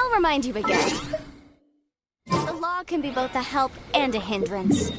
I'll remind you again. The law can be both a help and a hindrance.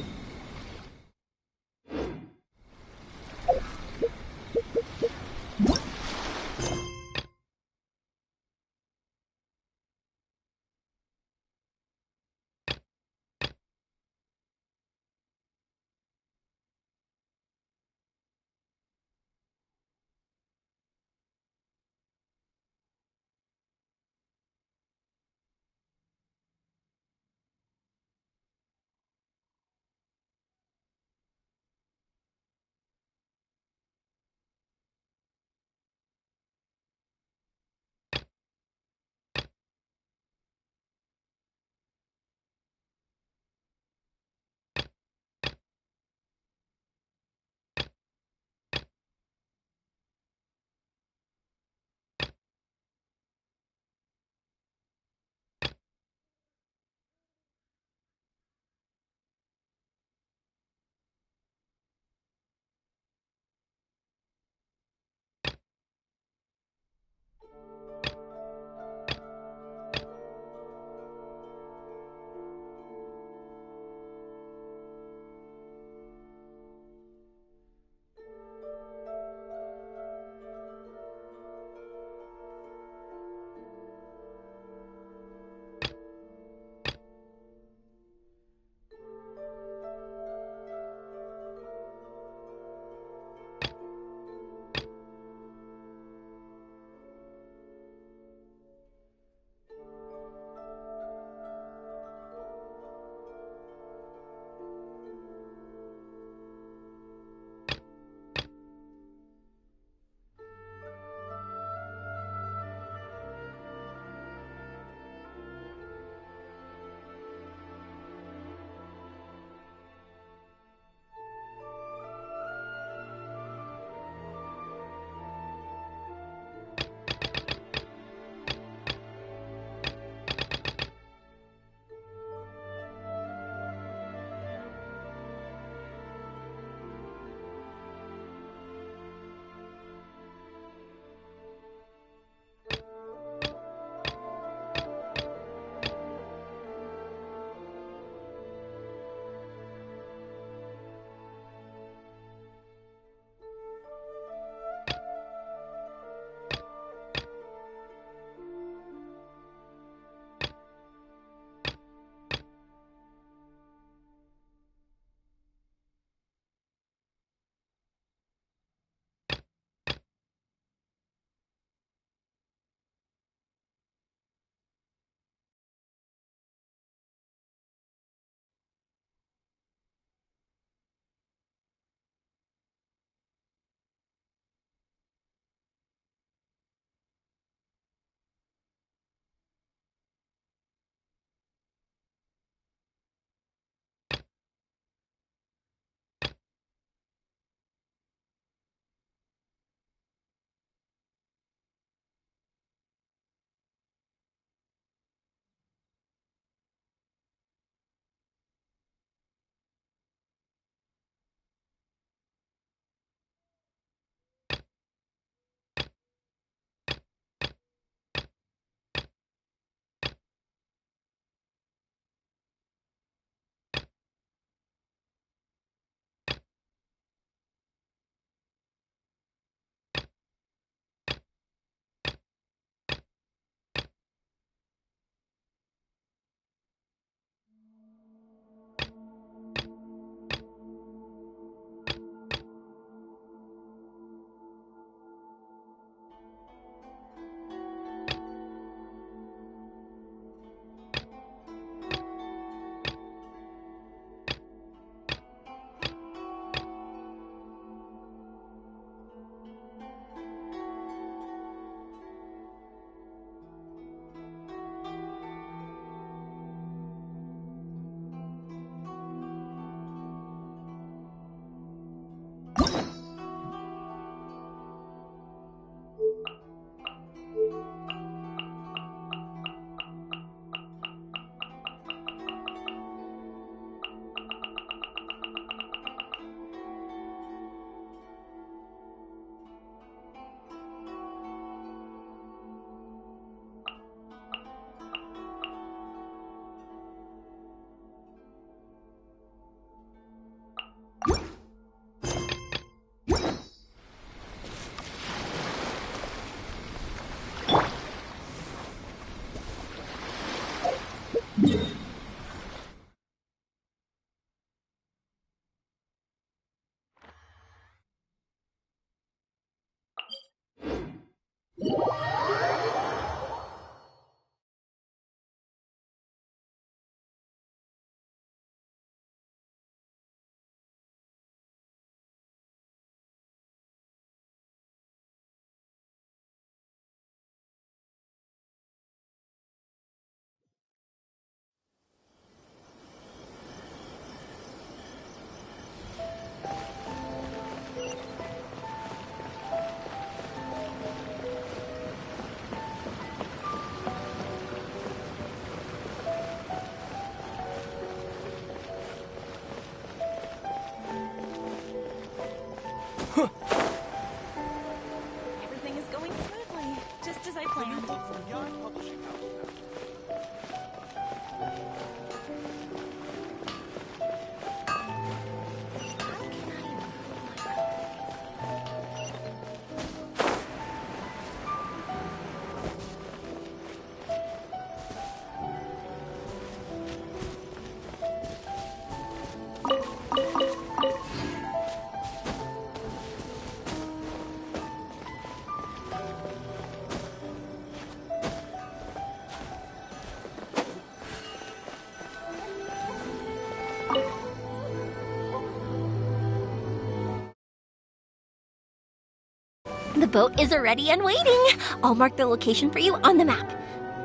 boat is ready and waiting. I'll mark the location for you on the map.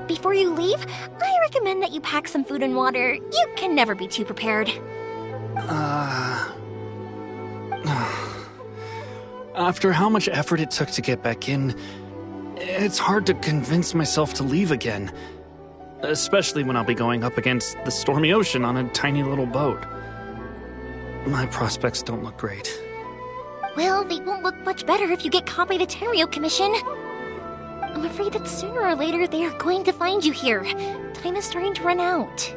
Before you leave, I recommend that you pack some food and water. You can never be too prepared. After how much effort it took to get back in, it's hard to convince myself to leave again. Especially when I'll be going up against the stormy ocean on a tiny little boat. My prospects don't look great. Well, they won't look much better if you get caught by the Tenryou Commission. I'm afraid that sooner or later they are going to find you here. Time is starting to run out.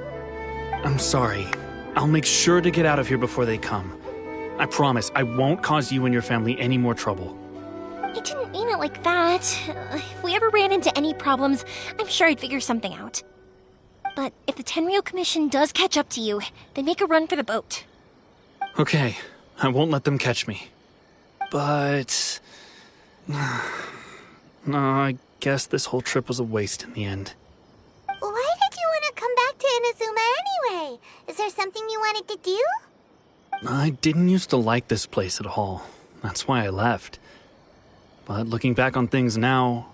I'm sorry. I'll make sure to get out of here before they come. I promise I won't cause you and your family any more trouble. I didn't mean it like that. If we ever ran into any problems, I'm sure I'd figure something out. But if the Tenryou Commission does catch up to you, then make a run for the boat. Okay, I won't let them catch me. But... no, I guess this whole trip was a waste in the end. Why did you want to come back to Inazuma anyway? Is there something you wanted to do? I didn't used to like this place at all. That's why I left. But looking back on things now,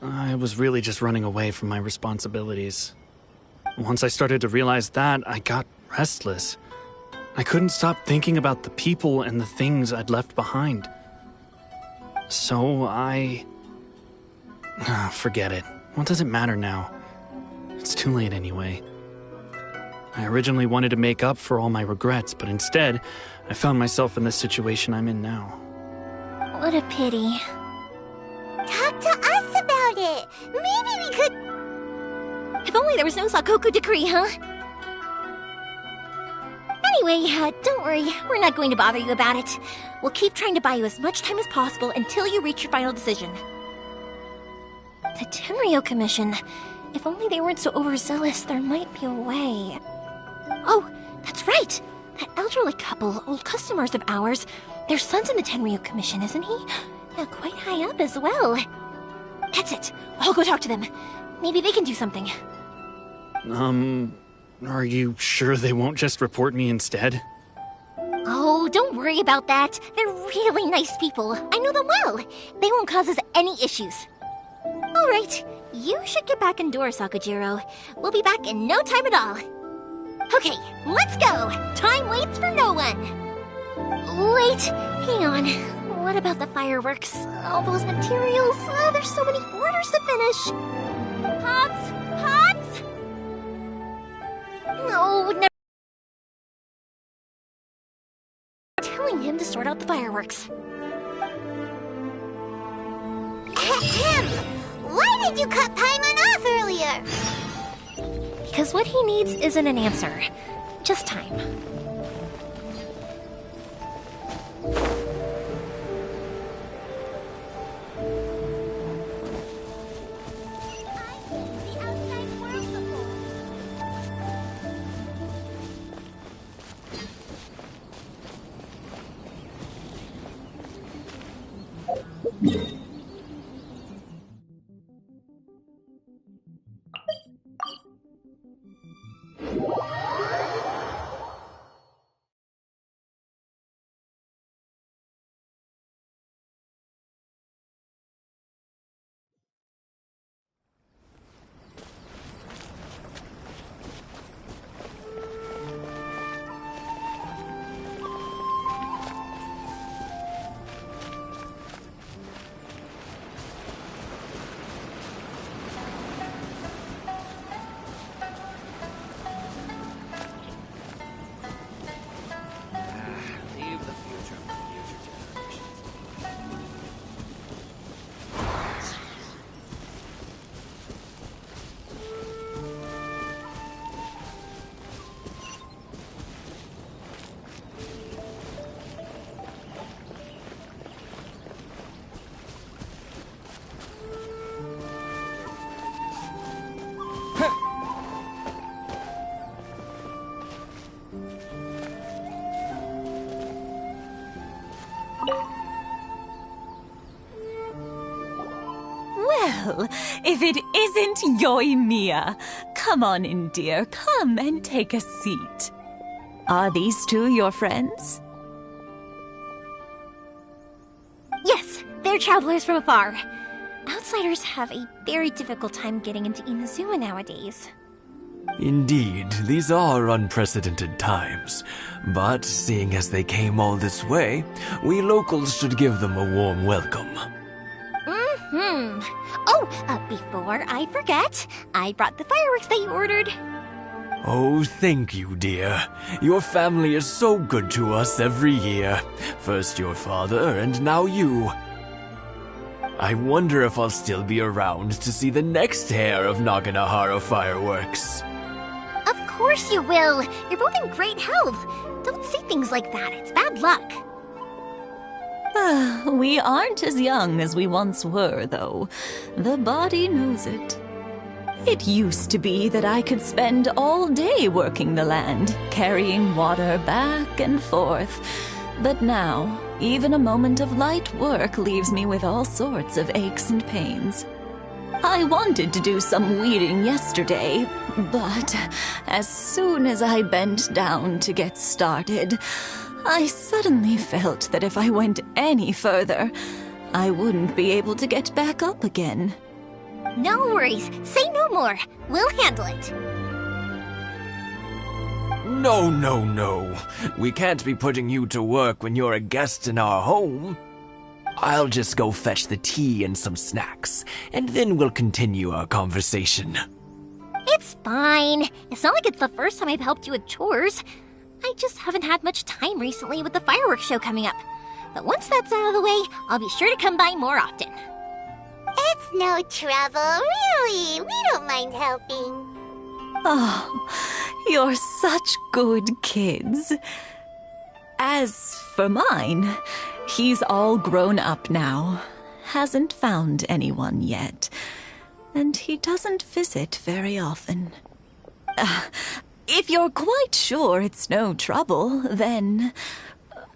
I was really just running away from my responsibilities. Once I started to realize that, I got restless. I couldn't stop thinking about the people and the things I'd left behind. So forget it. What does it matter now? It's too late anyway. I originally wanted to make up for all my regrets, but instead, I found myself in the situation I'm in now. What a pity. Talk to us about it. Maybe we could... If only there was no Sakoku decree, huh? Anyway, don't worry. We're not going to bother you about it. We'll keep trying to buy you as much time as possible until you reach your final decision. The Tenryou Commission. If only they weren't so overzealous, there might be a way. Oh, that's right! That elderly couple, old customers of ours, their son's in the Tenryou Commission, isn't he? Yeah, quite high up as well. That's it. I'll go talk to them. Maybe they can do something. Are you sure they won't just report me instead? Oh, don't worry about that. They're really nice people. I know them well. They won't cause us any issues. All right, you should get back indoors, Sakujiro. We'll be back in no time at all. Okay, let's go! Time waits for no one! Wait, hang on. What about the fireworks? All those materials? There's so many orders to finish! Pops! Pops! No, never... Telling him to sort out the fireworks. Ahem! Why did you cut Paimon off earlier? Because what he needs isn't an answer, just time. Well, if it isn't Yoimiya. Come on in, dear. Come and take a seat. Are these two your friends? Yes, They're travelers from afar. Outsiders have a very difficult time getting into Inazuma nowadays. Indeed, these are unprecedented times. But seeing as they came all this way, we locals should give them a warm welcome. Oh, before I forget, I brought the fireworks that you ordered. Oh, thank you, dear. Your family is so good to us every year. First your father, and now you. I wonder if I'll still be around to see the next hair of Naganahara fireworks. Of course you will. You're both in great health. Don't say things like that. It's bad luck. We aren't as young as we once were, though. The body knows it. It used to be that I could spend all day working the land, carrying water back and forth. But now, even a moment of light work leaves me with all sorts of aches and pains. I wanted to do some weeding yesterday, but as soon as I bent down to get started, I suddenly felt that if I went any further, I wouldn't be able to get back up again. No worries. Say no more. We'll handle it. No, no, no. We can't be putting you to work when you're a guest in our home. I'll just go fetch the tea and some snacks, and then we'll continue our conversation. It's fine. It's not like it's the first time I've helped you with chores. I just haven't had much time recently with the fireworks show coming up. But once that's out of the way, I'll be sure to come by more often. It's no trouble, really. We don't mind helping. Oh, you're such good kids. As for mine, he's all grown up now. Hasn't found anyone yet. And he doesn't visit very often. If you're quite sure it's no trouble, then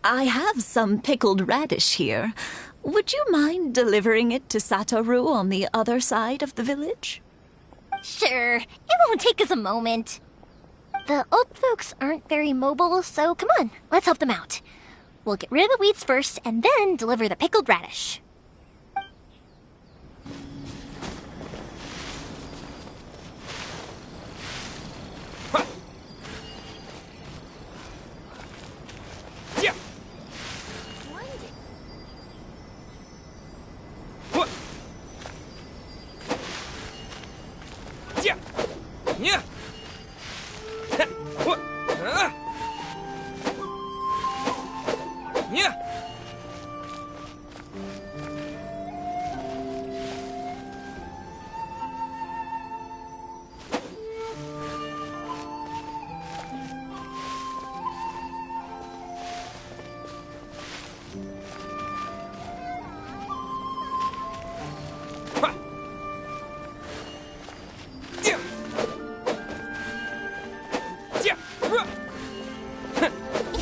I have some pickled radish here. Would you mind delivering it to Satoru on the other side of the village? Sure. It won't take us a moment. The old folks aren't very mobile, so come on, let's help them out. We'll get rid of the weeds first, and then deliver the pickled radish.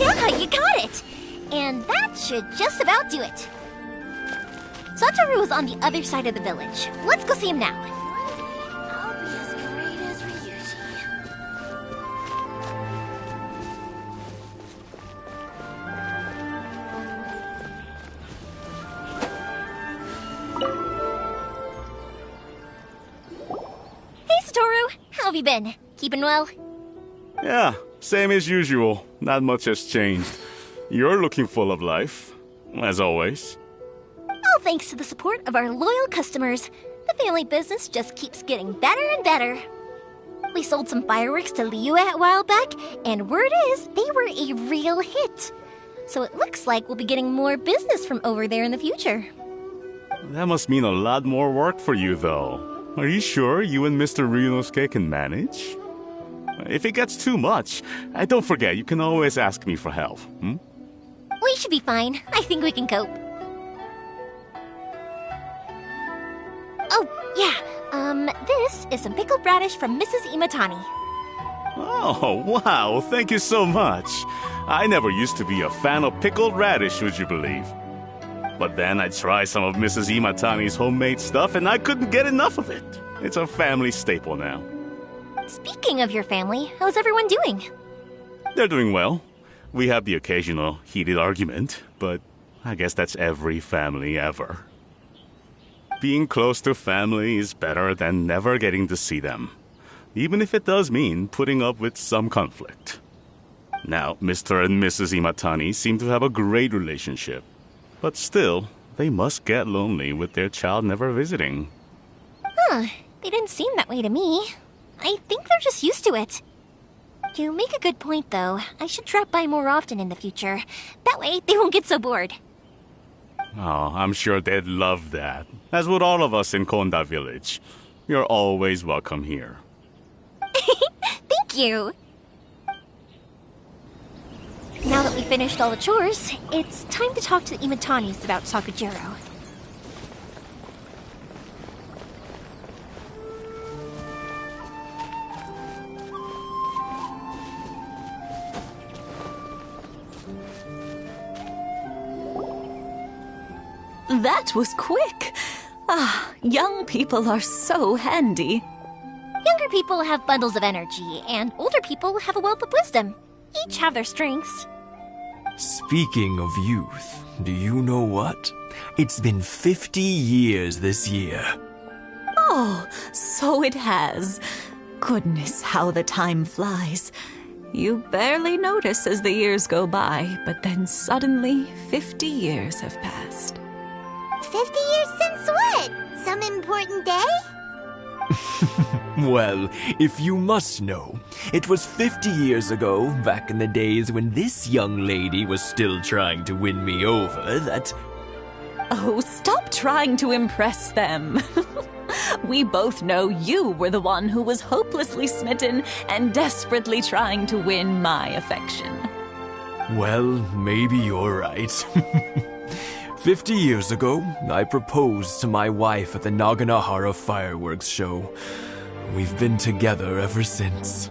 Yeah, you got it! And that should just about do it. Satoru is on the other side of the village. Let's go see him now. I'll be as great as Ryuji. Hey, Satoru! How have you been? Keeping well? Yeah, same as usual. Not much has changed. You're looking full of life, as always. All thanks to the support of our loyal customers, the family business just keeps getting better and better. We sold some fireworks to Liyue a while back, and word is they were a real hit. So it looks like we'll be getting more business from over there in the future. That must mean a lot more work for you, though. Are you sure you and Mr. Ryunosuke can manage? If it gets too much, don't forget, you can always ask me for help. We should be fine. I think we can cope. Oh, yeah. This is some pickled radish from Mrs. Imatani. Oh, wow, thank you so much. I never used to be a fan of pickled radish, would you believe? But then I tried some of Mrs. Imatani's homemade stuff and I couldn't get enough of it. It's a family staple now. Speaking of your family, how's everyone doing? They're doing well. We have the occasional heated argument, but I guess that's every family ever. Being close to family is better than never getting to see them, even if it does mean putting up with some conflict. Now, Mr. and Mrs. Imatani seem to have a great relationship, but still, they must get lonely with their child never visiting. They didn't seem that way to me. I think they're just used to it. You make a good point, though. I should drop by more often in the future. That way, they won't get so bored. Oh, I'm sure they'd love that, as would all of us in Konda Village. You're always welcome here. Thank you! Now that we finished all the chores, it's time to talk to the Imatanis about Sakujiro. That was quick. Young people are so handy. Younger people have bundles of energy, and older people have a wealth of wisdom. Each have their strengths. Speaking of youth, do you know what? It's been 50 years this year. Oh, so it has. Goodness, how the time flies. You barely notice as the years go by, but then suddenly 50 years have passed. 50 years since what? Some important day? Well, if you must know, it was 50 years ago, back in the days when this young lady was still trying to win me over, that... Oh, stop trying to impress them. We both know you were the one who was hopelessly smitten and desperately trying to win my affection. Well, maybe you're right. 50 years ago, I proposed to my wife at the Naganahara fireworks show. We've been together ever since.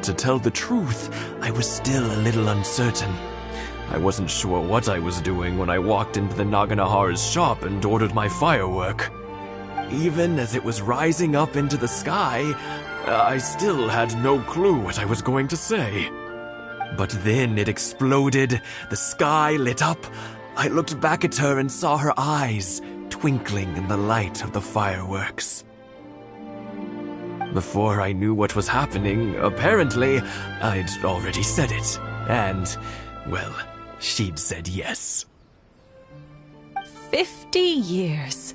To tell the truth, I was still a little uncertain. I wasn't sure what I was doing when I walked into the Naganahara's shop and ordered my firework. Even as it was rising up into the sky, I still had no clue what I was going to say. But then it exploded, the sky lit up. I looked back at her and saw her eyes twinkling in the light of the fireworks. Before I knew what was happening, apparently, I'd already said it. And, well, she'd said yes. 50 years.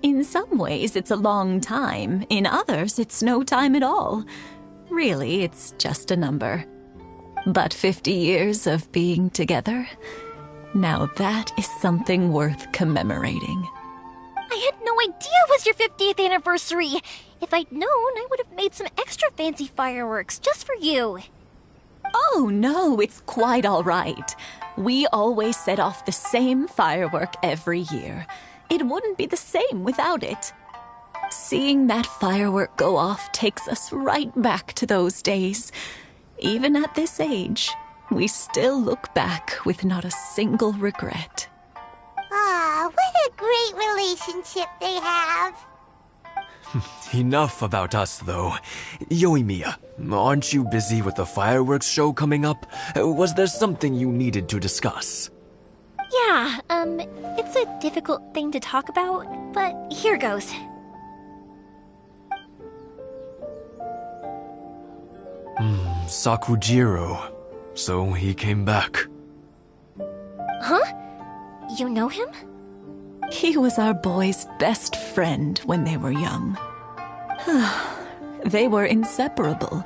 In some ways, it's a long time. In others, it's no time at all. Really, it's just a number. But 50 years of being together? Now that is something worth commemorating. I had no idea it was your 50th anniversary! If I'd known, I would have made some extra fancy fireworks just for you. Oh no, it's quite all right. We always set off the same firework every year. It wouldn't be the same without it. Seeing that firework go off takes us right back to those days. Even at this age, we still look back with not a single regret. Ah, what a great relationship they have. Enough about us, though. Yoimiya, aren't you busy with the fireworks show coming up? Was there something you needed to discuss? Yeah, it's a difficult thing to talk about, but here goes. Sakujiro. So he came back. Huh? You know him? He was our boy's best friend when they were young. They were inseparable.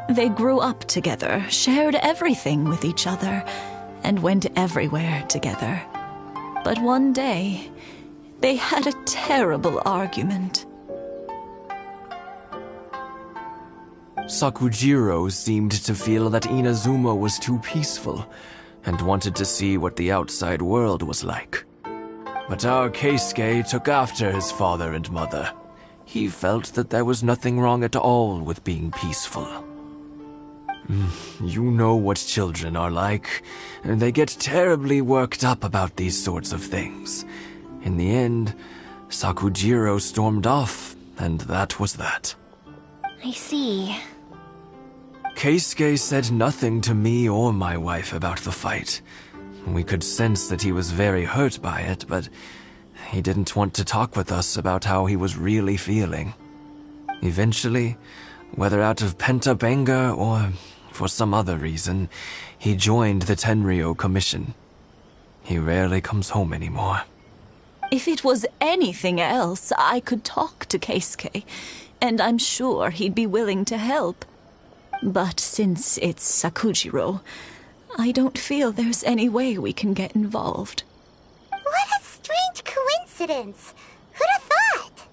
They grew up together, shared everything with each other, and went everywhere together. But one day, they had a terrible argument. Sakujiro seemed to feel that Inazuma was too peaceful, and wanted to see what the outside world was like. But our Keisuke took after his father and mother. He felt that there was nothing wrong at all with being peaceful. You know what children are like. They get terribly worked up about these sorts of things. In the end, Sakujiro stormed off, and that was that. I see. Keisuke said nothing to me or my wife about the fight. We could sense that he was very hurt by it, but He didn't want to talk with us about how he was really feeling. Eventually, whether out of pent-up anger or for some other reason, he joined the Tenryou Commission. He rarely comes home anymore. If it was anything else, I could talk to Keisuke, and I'm sure he'd be willing to help. But since it's Sakujiro, I don't feel there's any way we can get involved. What a strange coincidence. Who'd have thought?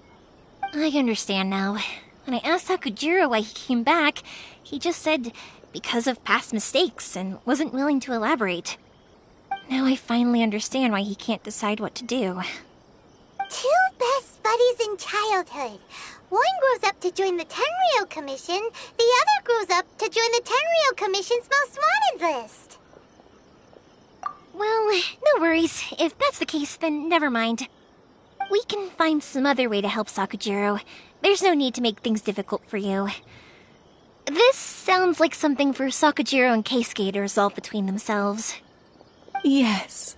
I understand now. When I asked Sakujiro why he came back, he just said because of past mistakes and wasn't willing to elaborate. Now I finally understand why he can't decide what to do. Two best buddies in childhood. One grows up to join the Tenryou Commission, the other grows up to join the Tenryou Commission's most wanted list. Well, no worries. If that's the case, then never mind. We can find some other way to help Sakujiro. There's no need to make things difficult for you. This sounds like something for Sakujiro and Keisuke to resolve between themselves. Yes.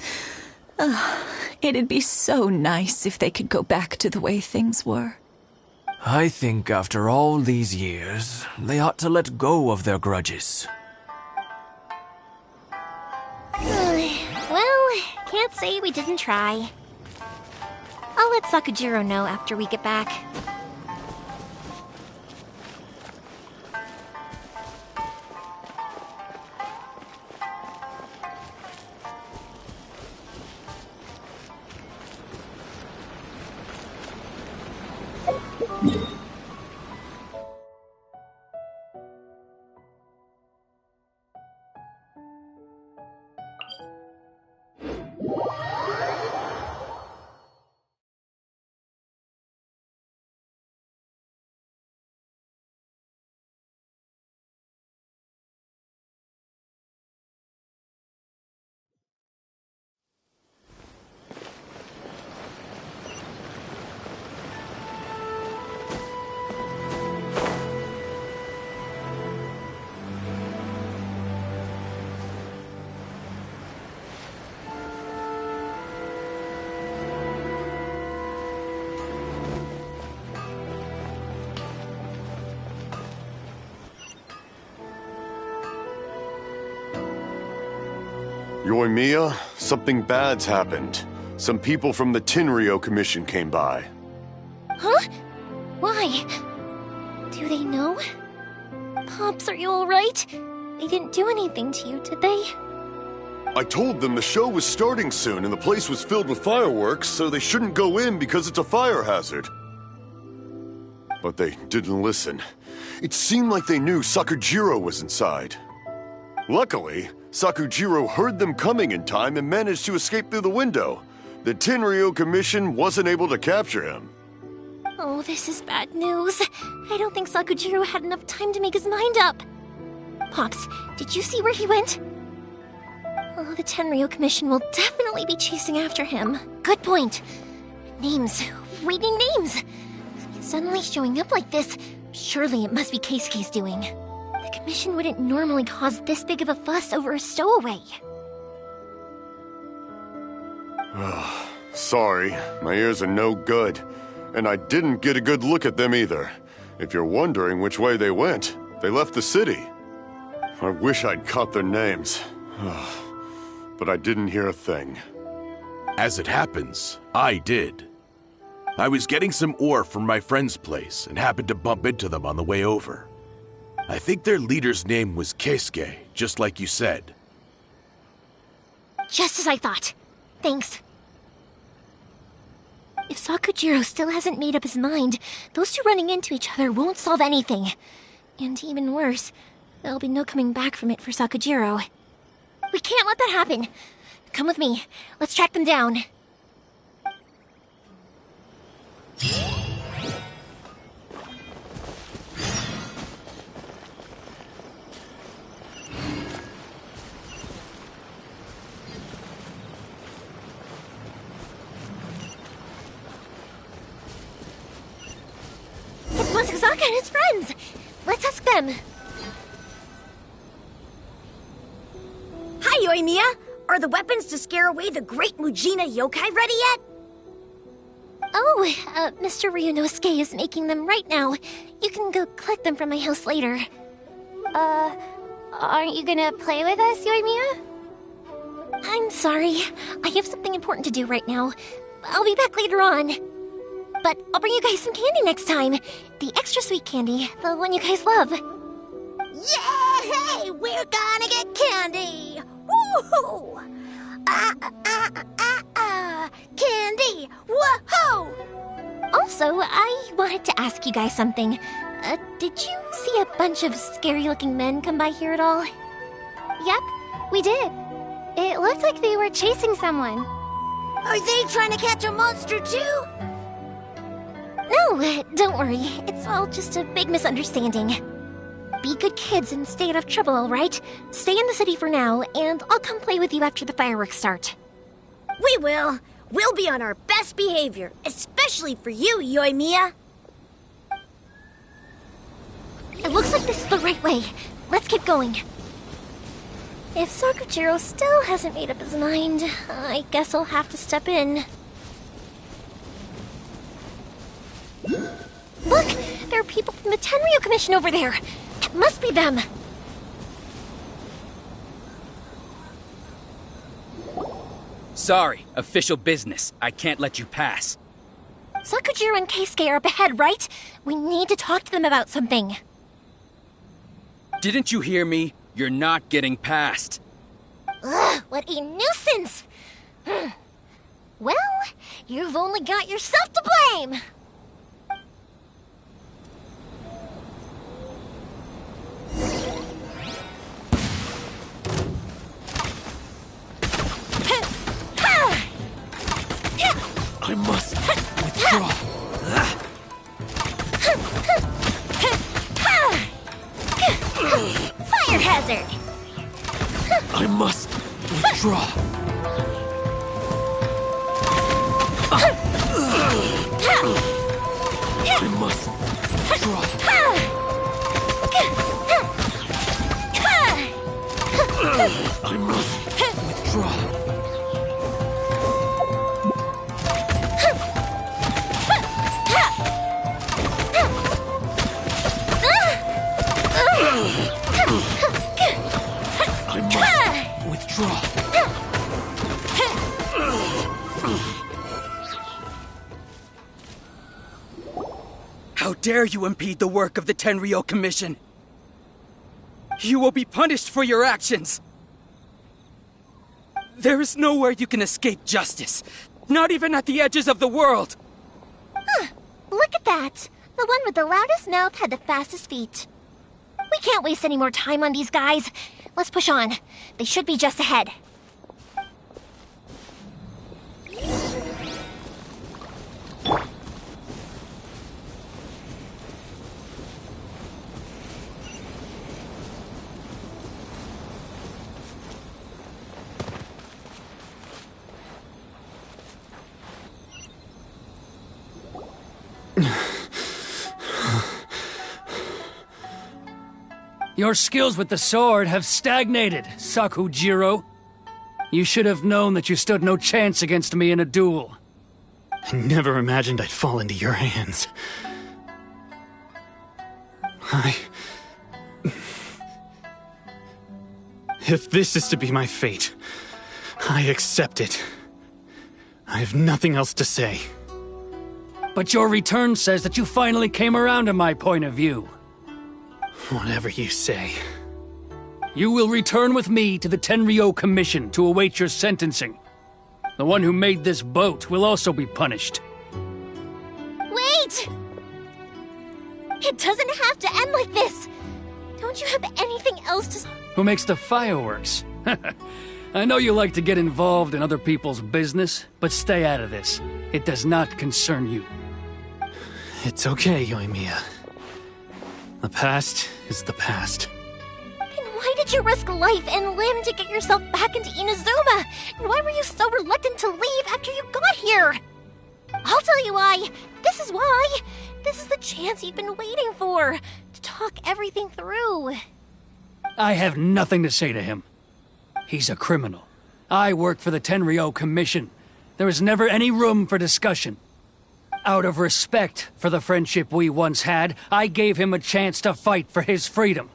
It'd be so nice if they could go back to the way things were. I think after all these years, they ought to let go of their grudges. Well, can't say we didn't try. I'll let Sakujiro know after we get back. Yoimiya, something bad's happened. Some people from the Tenryou Commission came by. Huh? Why? Do they know? Pops, are you alright? They didn't do anything to you, did they? I told them the show was starting soon and the place was filled with fireworks, so they shouldn't go in because it's a fire hazard. But they didn't listen. It seemed like they knew Sakujiro was inside. Luckily, Sakujiro heard them coming in time and managed to escape through the window. The Tenryou Commission wasn't able to capture him. Oh, this is bad news. I don't think Sakujiro had enough time to make his mind up. Pops, did you see where he went? Oh, the Tenryou Commission will definitely be chasing after him. Good point. Names. Reading names. Suddenly showing up like this, surely it must be Keisuke's doing. The Commission wouldn't normally cause this big of a fuss over a stowaway. Sorry, my ears are no good. And I didn't get a good look at them either. If you're wondering which way they went, they left the city. I wish I'd caught their names. But I didn't hear a thing. As it happens, I did. I was getting some ore from my friend's place and happened to bump into them on the way over. I think their leader's name was Keisuke, just like you said. Just as I thought. Thanks. If Sakujiro still hasn't made up his mind, those two running into each other won't solve anything. And even worse, there'll be no coming back from it for Sakujiro. We can't let that happen. Come with me. Let's track them down. It's Masazaka and his friends! Let's ask them. Hi, Yoimiya! Are the weapons to scare away the great Mujina yokai ready yet? Oh, Mr. Ryunosuke is making them right now. You can go collect them from my house later. Aren't you gonna play with us, Yoimiya? I'm sorry. I have something important to do right now. I'll be back later on. But I'll bring you guys some candy next time. The extra sweet candy, the one you guys love. Yay! We're gonna get candy! Woohoo! Candy! Woohoo! Also, I wanted to ask you guys something. Did you see a bunch of scary-looking men come by here at all? Yep, we did. It looked like they were chasing someone. Are they trying to catch a monster too? No, don't worry. It's all just a big misunderstanding. Be good kids and stay out of trouble, alright? Stay in the city for now, and I'll come play with you after the fireworks start. We will. We'll be on our best behavior, especially for you, Yoimiya. It looks like this is the right way. Let's keep going. If Sakujiro still hasn't made up his mind, I guess I'll have to step in. Look! There are people from the Tenryo Commission over there! It must be them! Sorry, official business. I can't let you pass. Sakujiro and Keisuke are up ahead, right? We need to talk to them about something. Didn't you hear me? You're not getting past. Ugh, what a nuisance! Well, you've only got yourself to blame! I must withdraw. Fire hazard! I must withdraw. I must withdraw. I must withdraw. I must withdraw. How dare you impede the work of the Tenryo Commission? You will be punished for your actions. There is nowhere you can escape justice, not even at the edges of the world. Look at that! The one with the loudest mouth had the fastest feet. We can't waste any more time on these guys. Let's push on. They should be just ahead. Your skills with the sword have stagnated, Sakujiro. You should have known that you stood no chance against me in a duel. I never imagined I'd fall into your hands. If this is to be my fate, I accept it. I have nothing else to say. But your return says that you finally came around to my point of view. Whatever you say. You will return with me to the Tenryo Commission to await your sentencing. The one who made this boat will also be punished. Wait! It doesn't have to end like this! Don't you have anything else to... Who makes the fireworks? I know you like to get involved in other people's business, but stay out of this. It does not concern you. It's okay, Yoimiya. The past is the past. Then why did you risk life and limb to get yourself back into Inazuma? And why were you so reluctant to leave after you got here? I'll tell you why. This is why. This is the chance you've been waiting for. To talk everything through. I have nothing to say to him. He's a criminal. I work for the Tenryo Commission. There is never any room for discussion. Out of respect for the friendship we once had, I gave him a chance to fight for his freedom.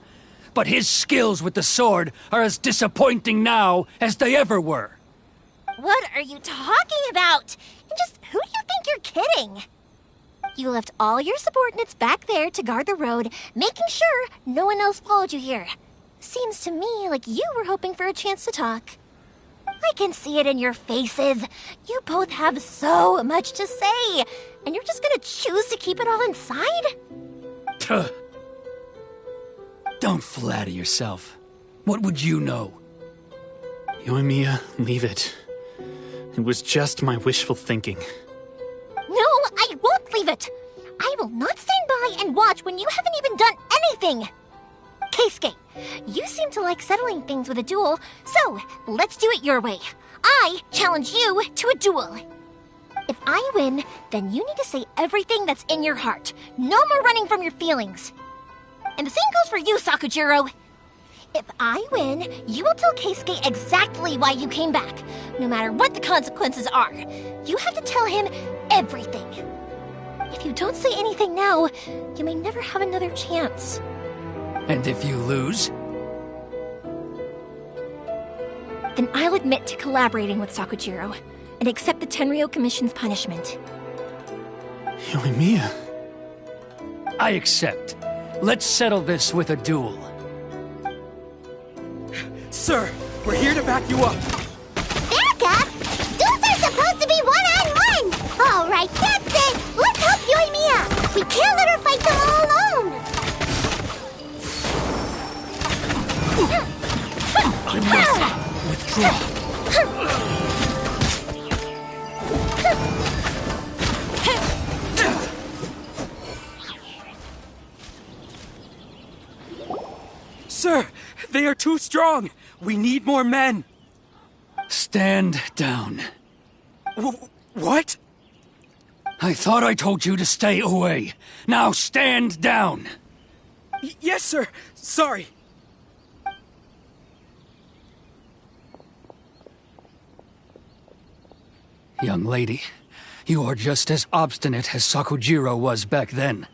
But his skills with the sword are as disappointing now as they ever were. What are you talking about? And just who do you think you're kidding? You left all your subordinates back there to guard the road, making sure no one else followed you here. Seems to me like you were hoping for a chance to talk. I can see it in your faces. You both have so much to say, and you're just gonna choose to keep it all inside? Tuh. Don't flatter yourself. What would you know? Yoimiya, leave it. It was just my wishful thinking. No, I won't leave it. I will not stand by and watch when you haven't even done anything. Keisuke, you seem to like settling things with a duel, so let's do it your way. I challenge you to a duel. If I win, then you need to say everything that's in your heart. No more running from your feelings. And the same goes for you, Sakujiro. If I win, you will tell Keisuke exactly why you came back, no matter what the consequences are. You have to tell him everything. If you don't say anything now, you may never have another chance. And if you lose? Then I'll admit to collaborating with Sakujiro and accept the Tenryou Commission's punishment. Yoimiya. I accept. Let's settle this with a duel. Sir, we're here to back you up. Back up? Duels are supposed to be one-on-one! All right, that's it! Let's help Yoimiya! We can't let her fight them all alone! I must withdraw. Sir, they are too strong. We need more men. Stand down. What? I thought I told you to stay away. Now stand down. Yes, sir. Sorry. Young lady, you are just as obstinate as Sakujiro was back then.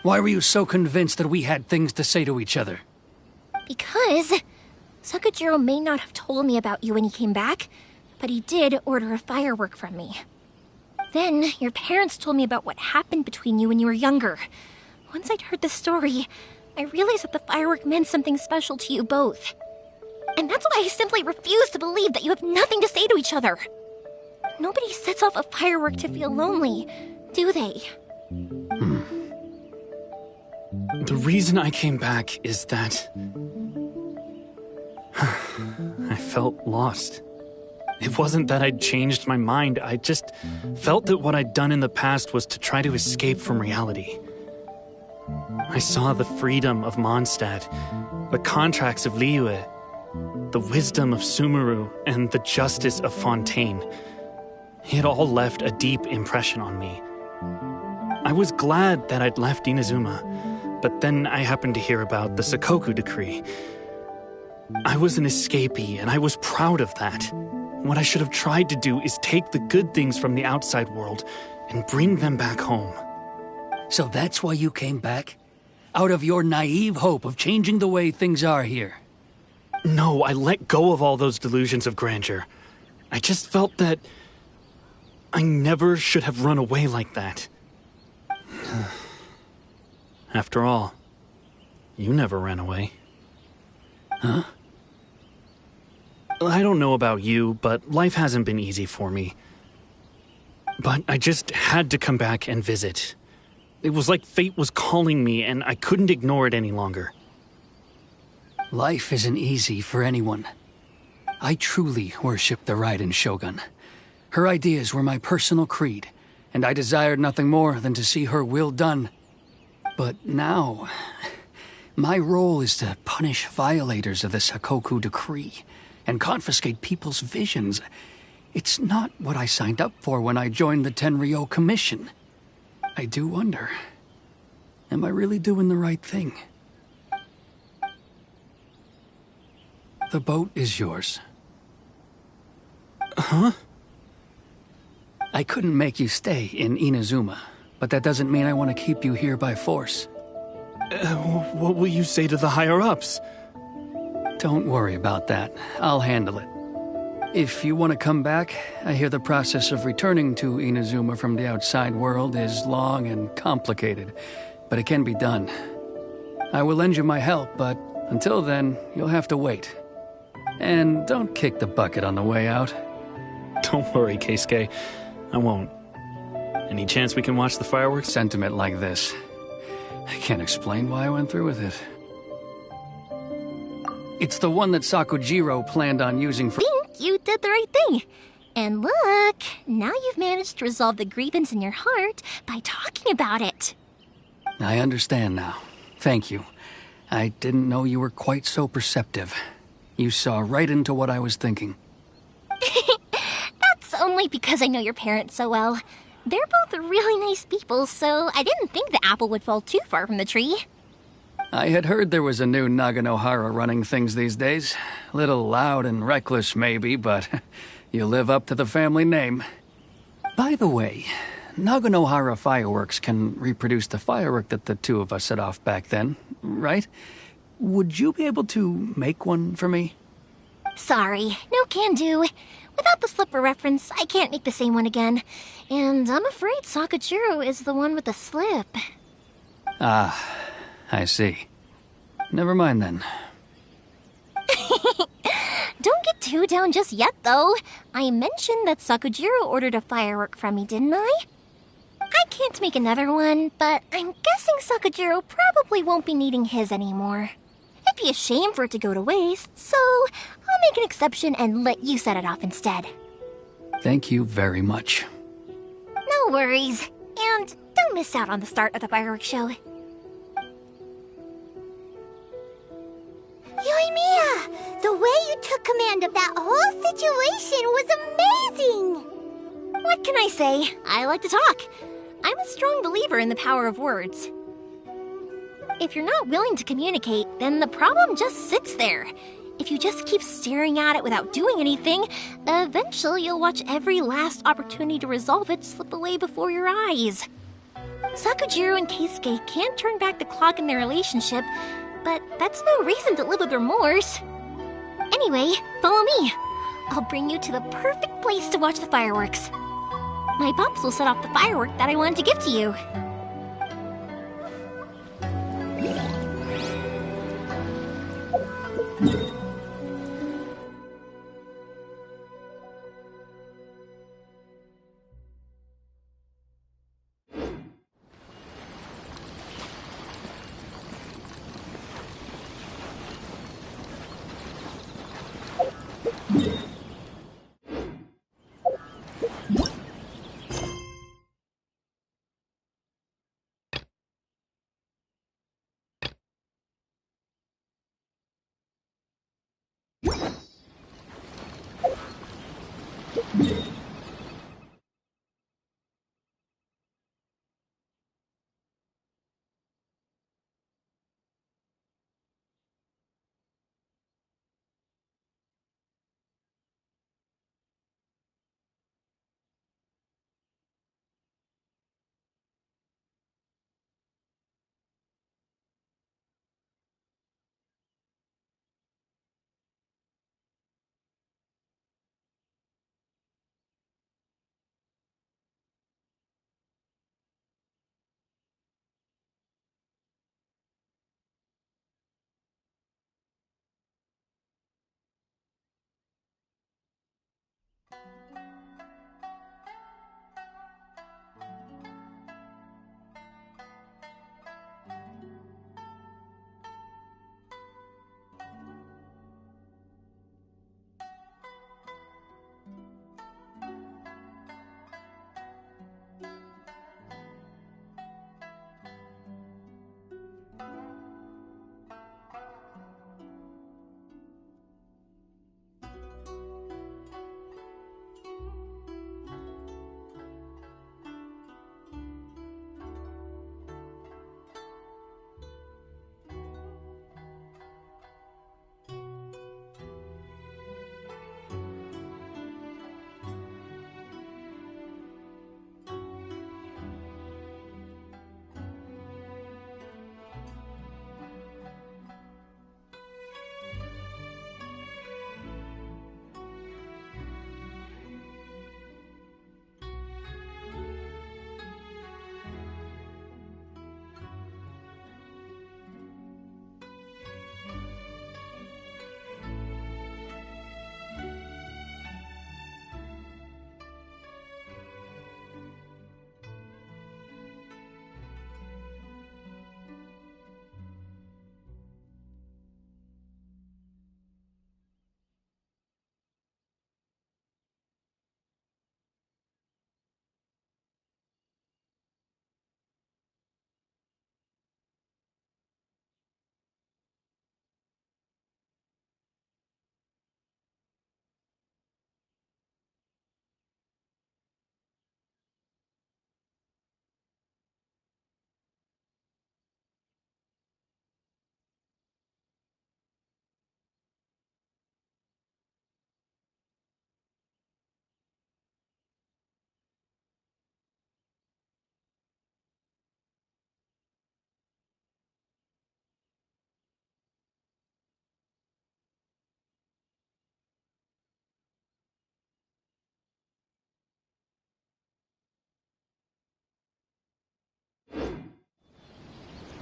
Why were you so convinced that we had things to say to each other? Because Sakujiro may not have told me about you when he came back, but he did order a firework from me. Then your parents told me about what happened between you when you were younger. Once I'd heard the story, I realized that the firework meant something special to you both. And that's why I simply refuse to believe that you have nothing to say to each other. Nobody sets off a firework to feel lonely, do they? The reason I came back is that I felt lost. It wasn't that I'd changed my mind, I just felt that what I'd done in the past was to try to escape from reality. I saw the freedom of Mondstadt, the contracts of Liyue, the wisdom of Sumeru, and the justice of Fontaine. It all left a deep impression on me. I was glad that I'd left Inazuma, but then I happened to hear about the Sakoku decree. I was an escapee, and I was proud of that. What I should have tried to do is take the good things from the outside world and bring them back home. So that's why you came back? Out of your naive hope of changing the way things are here? No, I let go of all those delusions of grandeur. I just felt that I never should have run away like that. After all, you never ran away. Huh? I don't know about you, but life hasn't been easy for me. But I just had to come back and visit. It was like fate was calling me, and I couldn't ignore it any longer. Life isn't easy for anyone. I truly worship the Raiden Shogun. Her ideas were my personal creed, and I desired nothing more than to see her will done. But now, my role is to punish violators of the Sakoku decree and confiscate people's visions. It's not what I signed up for when I joined the Tenryou Commission. I do wonder, am I really doing the right thing? The boat is yours. Huh? I couldn't make you stay in Inazuma, but that doesn't mean I want to keep you here by force. What will you say to the higher-ups? Don't worry about that. I'll handle it. If you want to come back, I hear the process of returning to Inazuma from the outside world is long and complicated, but it can be done. I will lend you my help, but until then, you'll have to wait. And don't kick the bucket on the way out. Don't worry, Keisuke. I won't. Any chance we can watch the fireworks? Sentiment like this. I can't explain why I went through with it. It's the one that Sakujiro planned on using for— Think you did the right thing. And look, now you've managed to resolve the grievance in your heart by talking about it. I understand now. Thank you. I didn't know you were quite so perceptive. You saw right into what I was thinking. That's only because I know your parents so well. They're both really nice people, so I didn't think the apple would fall too far from the tree. I had heard there was a new Naganohara running things these days. Little loud and reckless, maybe, but you live up to the family name. By the way, Naganohara fireworks can reproduce the firework that the two of us set off back then, right? Would you be able to make one for me? Sorry, no can do. Without the slipper reference, I can't make the same one again. And I'm afraid Sakujiro is the one with the slip. Ah, I see. Never mind then. Don't get too down just yet, though. I mentioned that Sakujiro ordered a firework from me, didn't I? I can't make another one, but I'm guessing Sakujiro probably won't be needing his anymore. It'd be a shame for it to go to waste, so I'll make an exception and let you set it off instead. Thank you very much. No worries. And don't miss out on the start of the fireworks show. Yoimiya, the way you took command of that whole situation was amazing! What can I say? I like to talk. I'm a strong believer in the power of words. If you're not willing to communicate, then the problem just sits there. If you just keep staring at it without doing anything, eventually you'll watch every last opportunity to resolve it slip away before your eyes. Sakujiro and Keisuke can't turn back the clock in their relationship, but that's no reason to live with remorse. Anyway, follow me. I'll bring you to the perfect place to watch the fireworks. My pops will set off the firework that I wanted to give to you.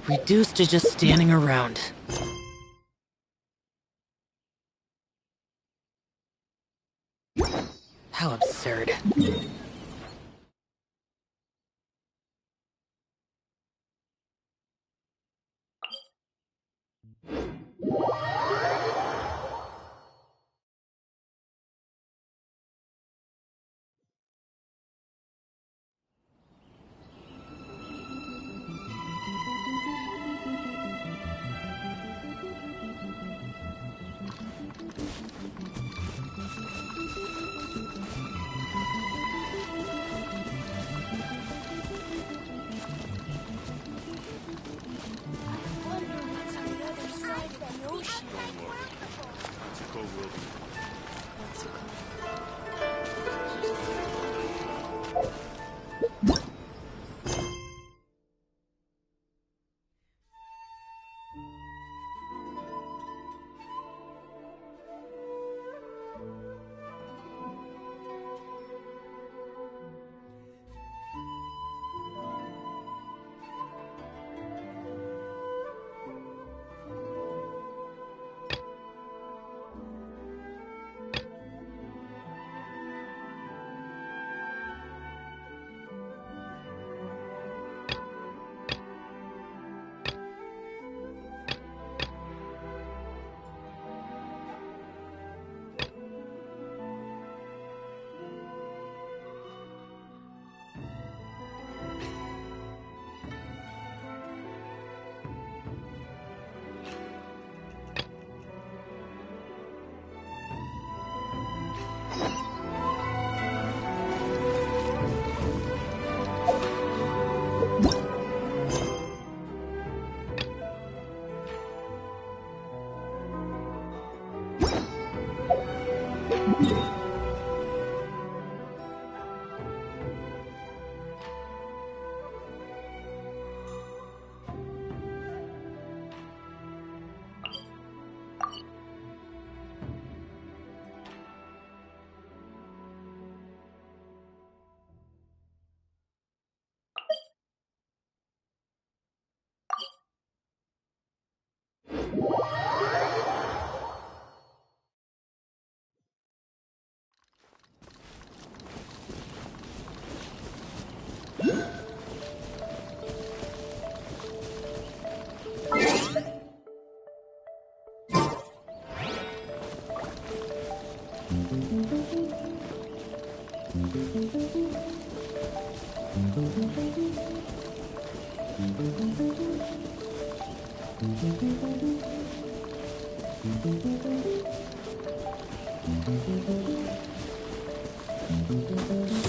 Reduced to just standing around. How absurd.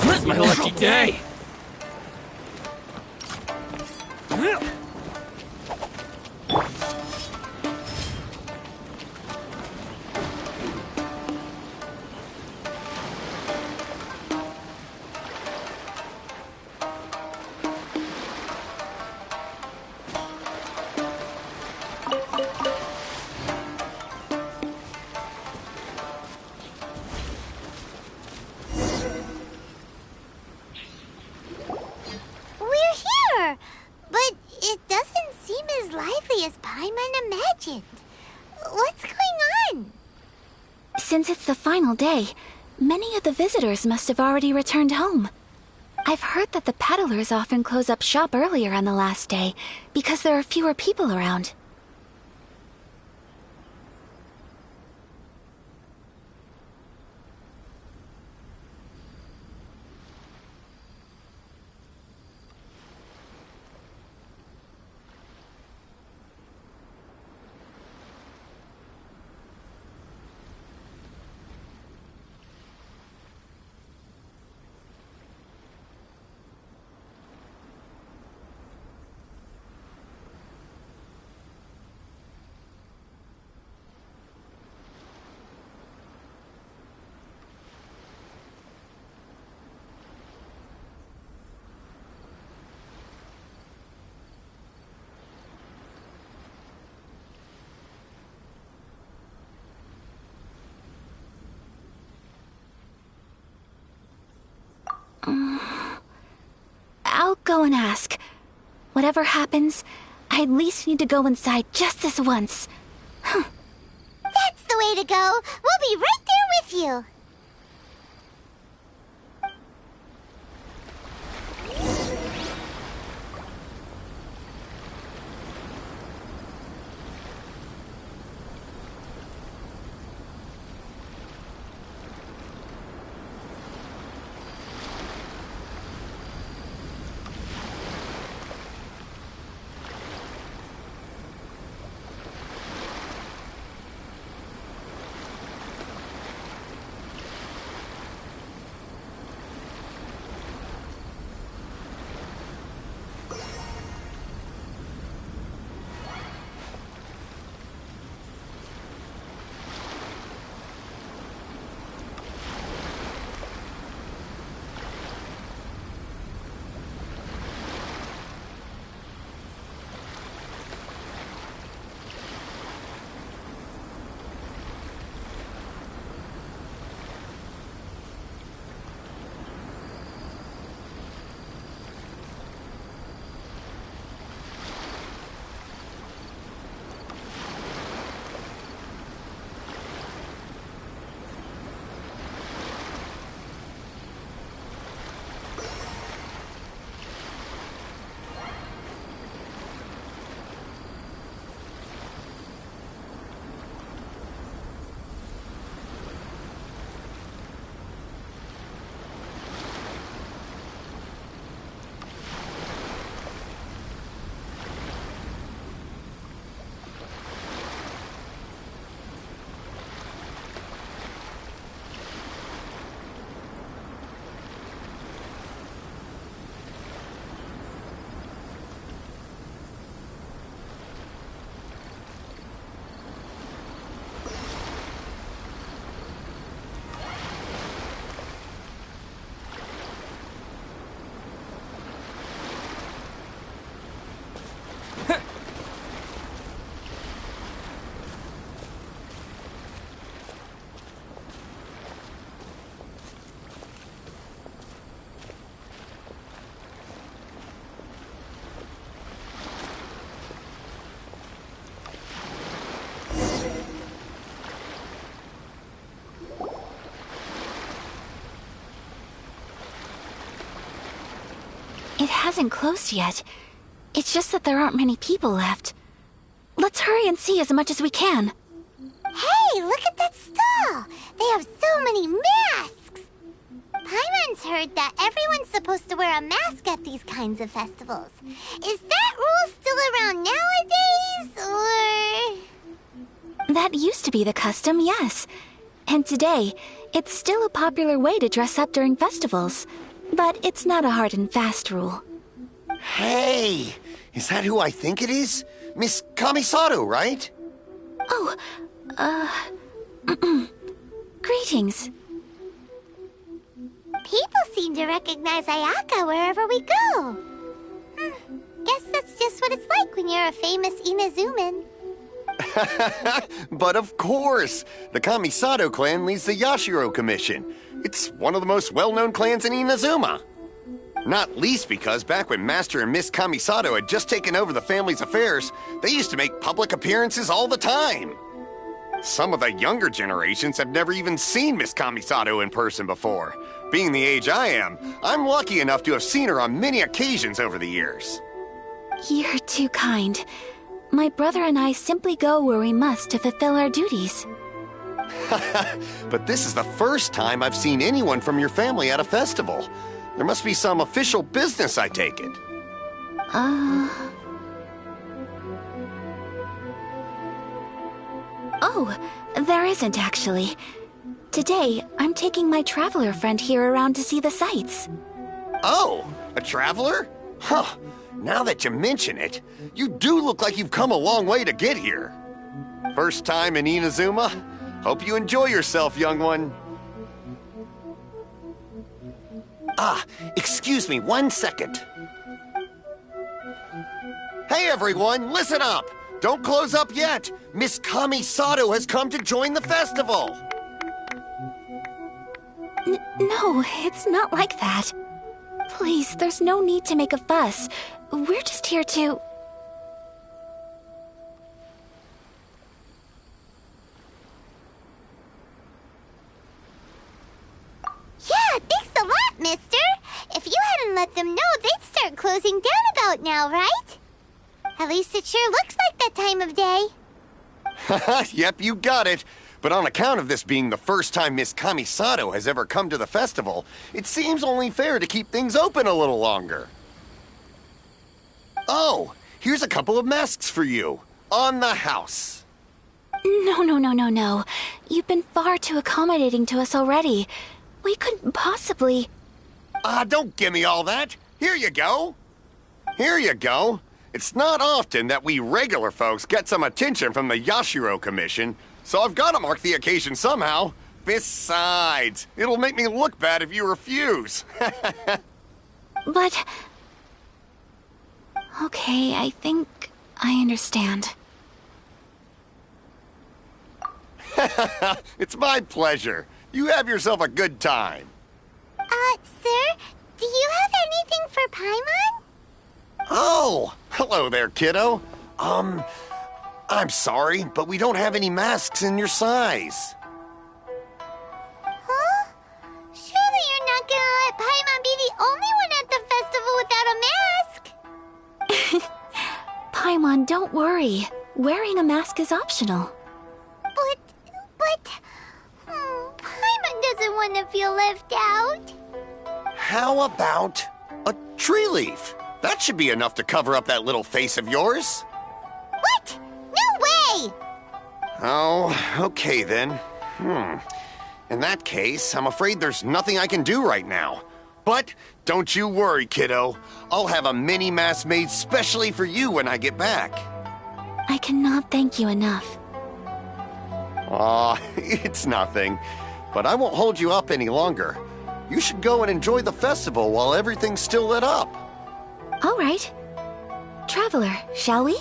This is my lucky day! Since it's the final day, many of the visitors must have already returned home. I've heard that the peddlers often close up shop earlier on the last day, because there are fewer people around. I'll go and ask. Whatever happens, I I at least need to go inside just this once. That's the way to go. We'll be right there with you. It hasn't closed yet. It's just that there aren't many people left. Let's hurry and see as much as we can. Hey, look at that stall! They have so many masks! Paimon's heard that everyone's supposed to wear a mask at these kinds of festivals. Is that rule still around nowadays, or...? That used to be the custom, yes. And today, it's still a popular way to dress up during festivals. But it's not a hard and fast rule. Hey! Is that who I think it is? Miss Kamisato, right? Oh, greetings. People seem to recognize Ayaka wherever we go. Guess that's just what it's like when you're a famous Inazuman. But of course! The Kamisato clan leads the Yashiro Commission. It's one of the most well-known clans in Inazuma. Not least because back when Master and Miss Kamisato had just taken over the family's affairs, they used to make public appearances all the time. Some of the younger generations have never even seen Miss Kamisato in person before. Being the age I am, I'm lucky enough to have seen her on many occasions over the years. You're too kind. My brother and I simply go where we must to fulfill our duties. But this is the first time I've seen anyone from your family at a festival. There must be some official business, I take it. Oh, there isn't actually. Today, I'm taking my traveler friend here around to see the sights. Oh, a traveler? Huh. Now that you mention it, you do look like you've come a long way to get here. First time in Inazuma? Hope you enjoy yourself, young one. Ah, excuse me 1 second. Hey everyone, listen up! Don't close up yet! Miss Kamisato has come to join the festival! No, it's not like that. Please, there's no need to make a fuss. We're just here to... out now, right? At least it sure looks like that time of day. Yep, you got it. But on account of this being the first time Miss Kamisato has ever come to the festival, it seems only fair to keep things open a little longer. Oh, here's a couple of masks for you. On the house. No. You've been far too accommodating to us already. We couldn't possibly... Don't give me all that. Here you go. Here you go. It's not often that we regular folks get some attention from the Yashiro Commission, so I've got to mark the occasion somehow. Besides, it'll make me look bad if you refuse. But... Okay, I think I understand. It's my pleasure. You have yourself a good time. Sir, do you have anything for Paimon? Oh, hello there, kiddo. I'm sorry, but we don't have any masks in your size. Huh? Surely you're not gonna let Paimon be the only one at the festival without a mask? Paimon, don't worry. Wearing a mask is optional. Paimon doesn't want to feel left out. How about a tree leaf? That should be enough to cover up that little face of yours. What? No way! Oh, okay then. In that case, I'm afraid there's nothing I can do right now. But don't you worry, kiddo. I'll have a mini mask made specially for you when I get back. I cannot thank you enough. Aw, it's nothing. But I won't hold you up any longer. You should go and enjoy the festival while everything's still lit up. All right. Traveler, shall we?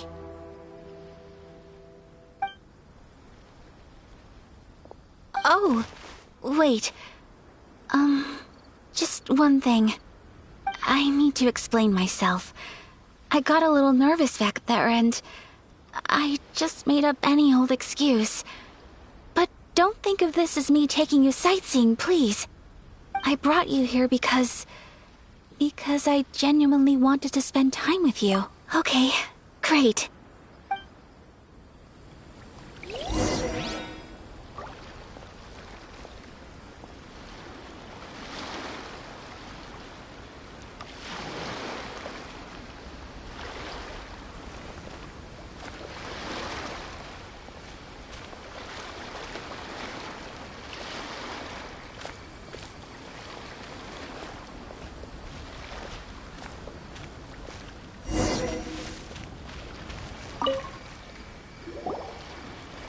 Oh, wait. Just one thing. I need to explain myself. I got a little nervous back there and I just made up any old excuse. But don't think of this as me taking you sightseeing, please. I brought you here because I genuinely wanted to spend time with you. Okay, great.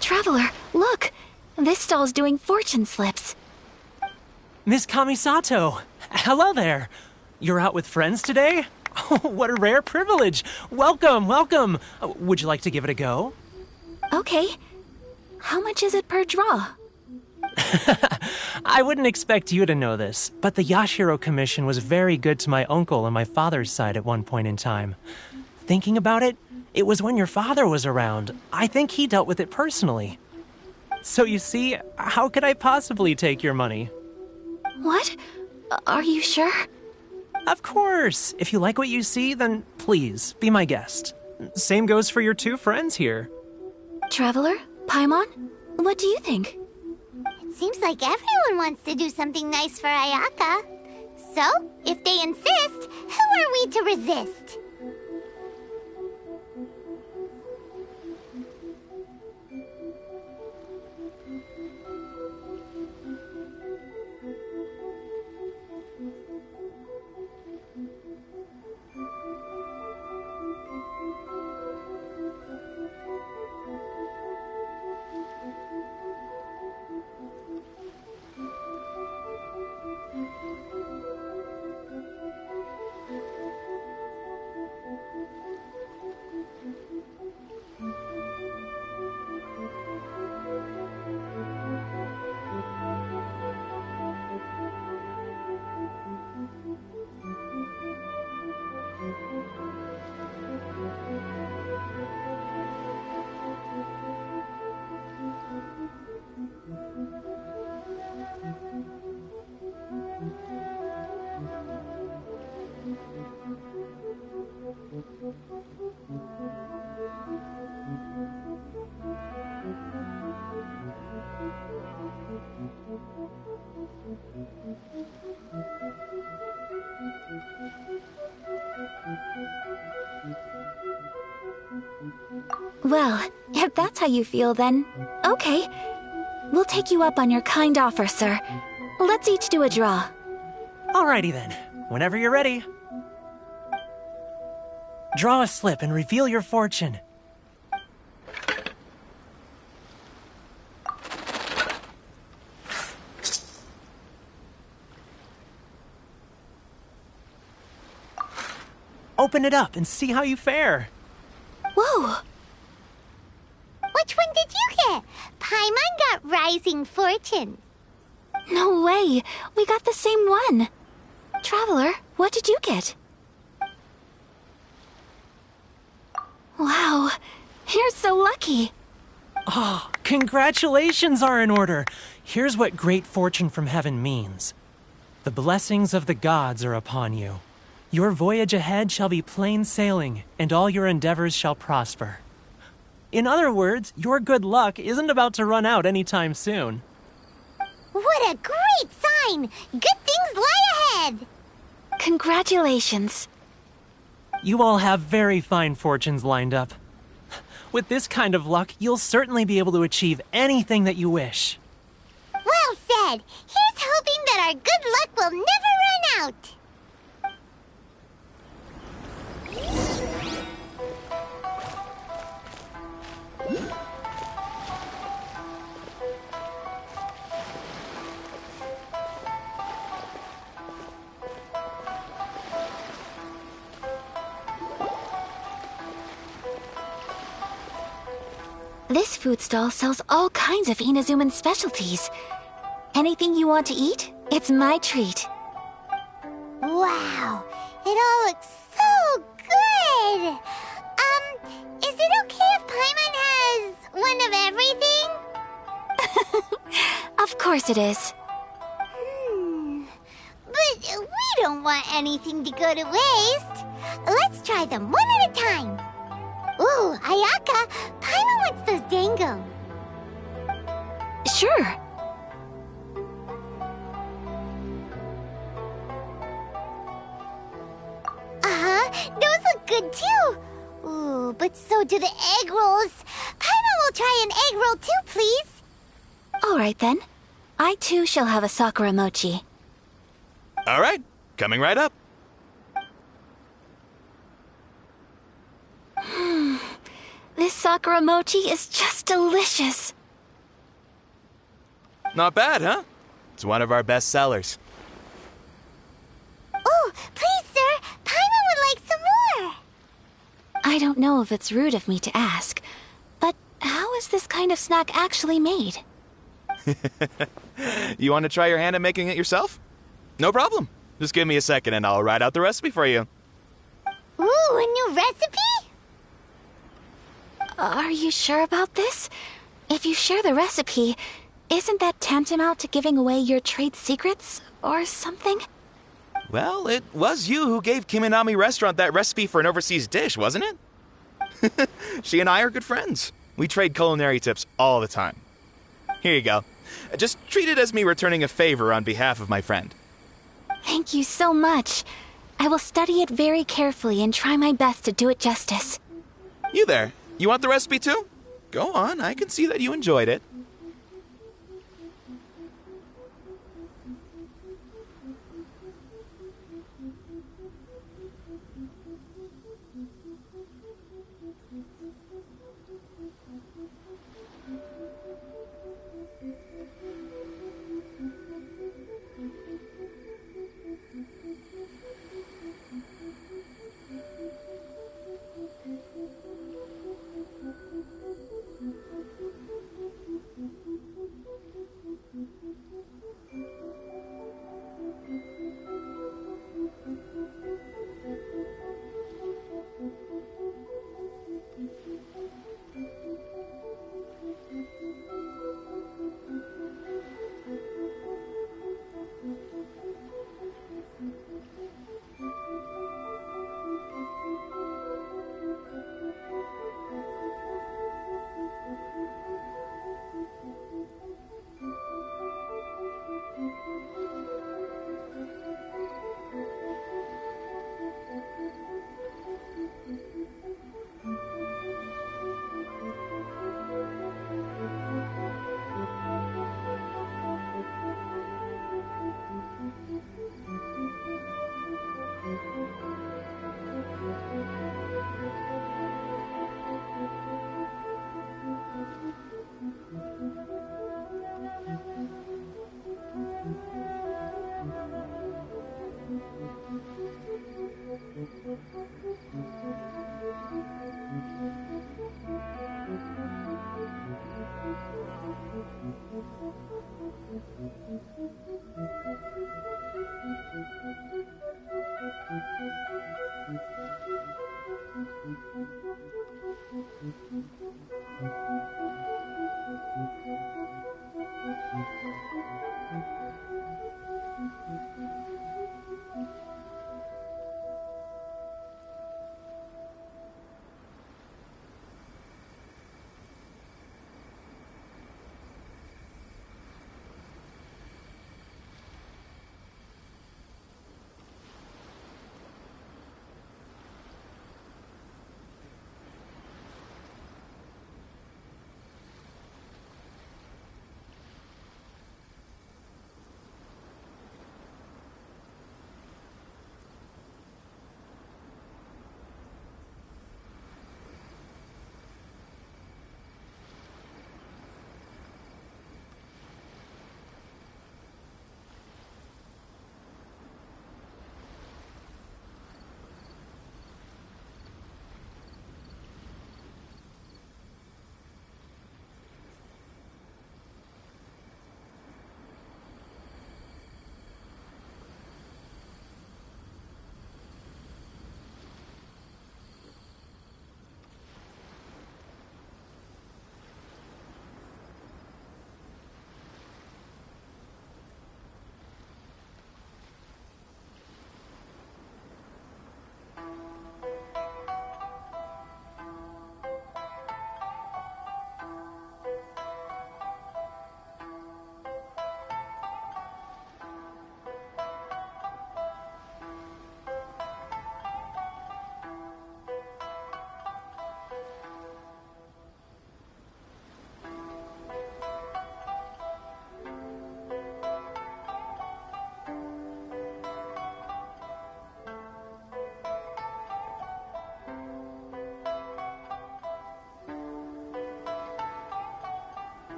Traveler, look! This stall's doing fortune slips. Miss Kamisato! Hello there! You're out with friends today? Oh, what a rare privilege! Welcome, welcome! Would you like to give it a go? Okay. How much is it per draw? I wouldn't expect you to know this, but the Yashiro Commission was very good to my uncle on my father's side at one point in time. Thinking about it, it was when your father was around. I think he dealt with it personally. So you see, how could I possibly take your money? What? Are you sure? Of course. If you like what you see, then please, be my guest. Same goes for your two friends here. Traveler? Paimon? What do you think? It seems like everyone wants to do something nice for Ayaka. So, if they insist, who are we to resist? Well, if that's how you feel, then okay. We'll take you up on your kind offer, sir. Let's each do a draw. Alrighty then. Whenever you're ready. Draw a slip and reveal your fortune. Open it up and see how you fare. Whoa! Which one did you get? Paimon got Rising Fortune. No way! We got the same one! Traveler, what did you get? Wow, you're so lucky! Oh, congratulations are in order. Here's what great fortune from heaven means. The blessings of the gods are upon you. Your voyage ahead shall be plain sailing, and all your endeavors shall prosper. In other words, your good luck isn't about to run out anytime soon. What a great sign! Good things lie ahead! Congratulations. You all have very fine fortunes lined up. With this kind of luck, you'll certainly be able to achieve anything that you wish. Well said! Here's hoping that our good luck will never run out! This food stall sells all kinds of Inazuman specialties. Anything you want to eat, it's my treat. Wow! It all looks so good! Is it okay if Paimon has one of everything? Of course it is. But we don't want anything to go to waste. Let's try them one at a time. Ooh, Ayaka, Paimon wants those dango. Sure. Those look good too. Ooh, but so do the egg rolls. Paimon will try an egg roll too, please. All right then. I too shall have a Sakura mochi. All right, coming right up. This Sakura mochi is just delicious. Not bad, huh? It's one of our best sellers. Oh, please, sir. Paimon would like some more. I don't know if it's rude of me to ask, but how is this kind of snack actually made? You want to try your hand at making it yourself? No problem. Just give me a second and I'll write out the recipe for you. Ooh, a new recipe? Are you sure about this? If you share the recipe, isn't that tantamount to giving away your trade secrets or something? Well, it was you who gave Kiminami Restaurant that recipe for an overseas dish, wasn't it? She and I are good friends. We trade culinary tips all the time. Here you go. Just treat it as me returning a favor on behalf of my friend. Thank you so much. I will study it very carefully and try my best to do it justice. You there. You want the recipe too? Go on, I can see that you enjoyed it.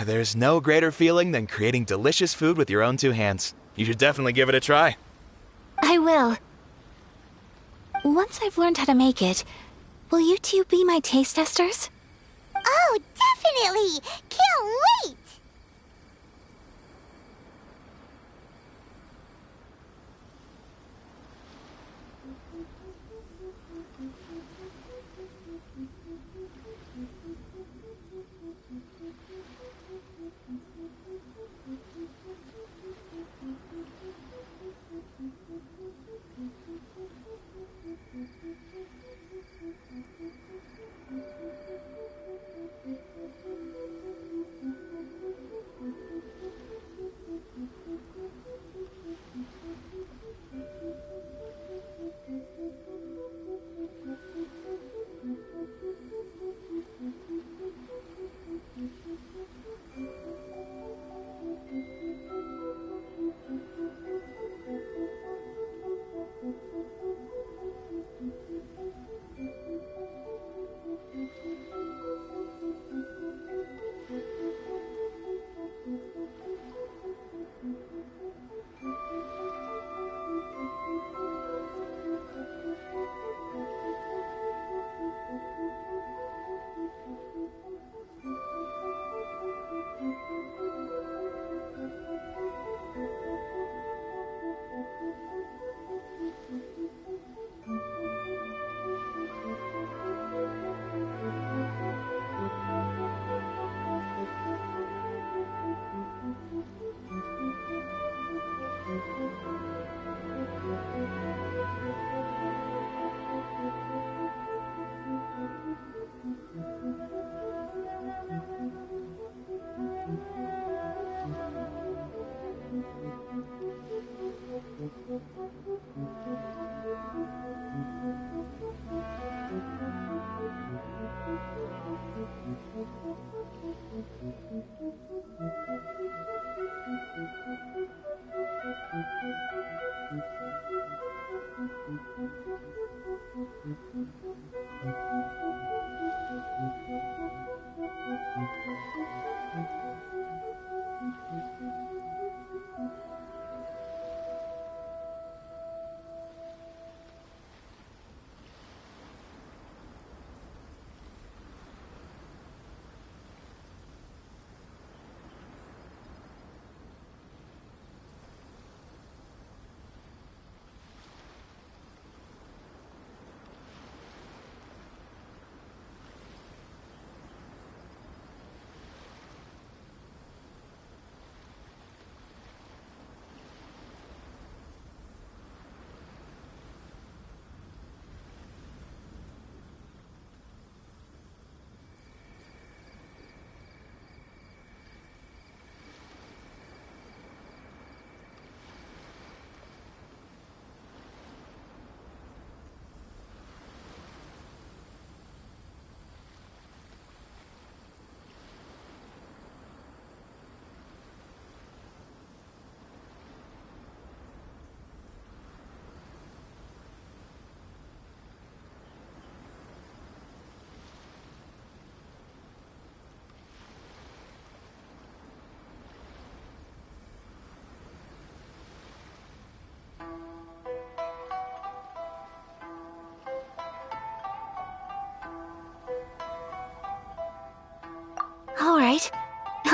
There's no greater feeling than creating delicious food with your own two hands. You should definitely give it a try. I will. Once I've learned how to make it, will you two be my taste testers? Oh, definitely! Can't wait!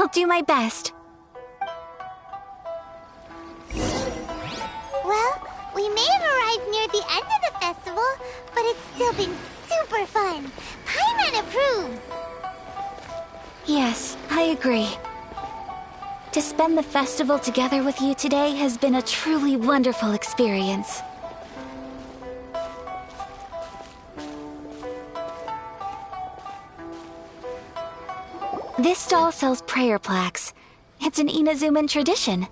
I'll do my best. Well, we may have arrived near the end of the festival, but it's still been super fun. Paimon approves. Yes, I agree. To spend the festival together with you today has been a truly wonderful experience. This stall sells prayer plaques. It's an Inazuman tradition.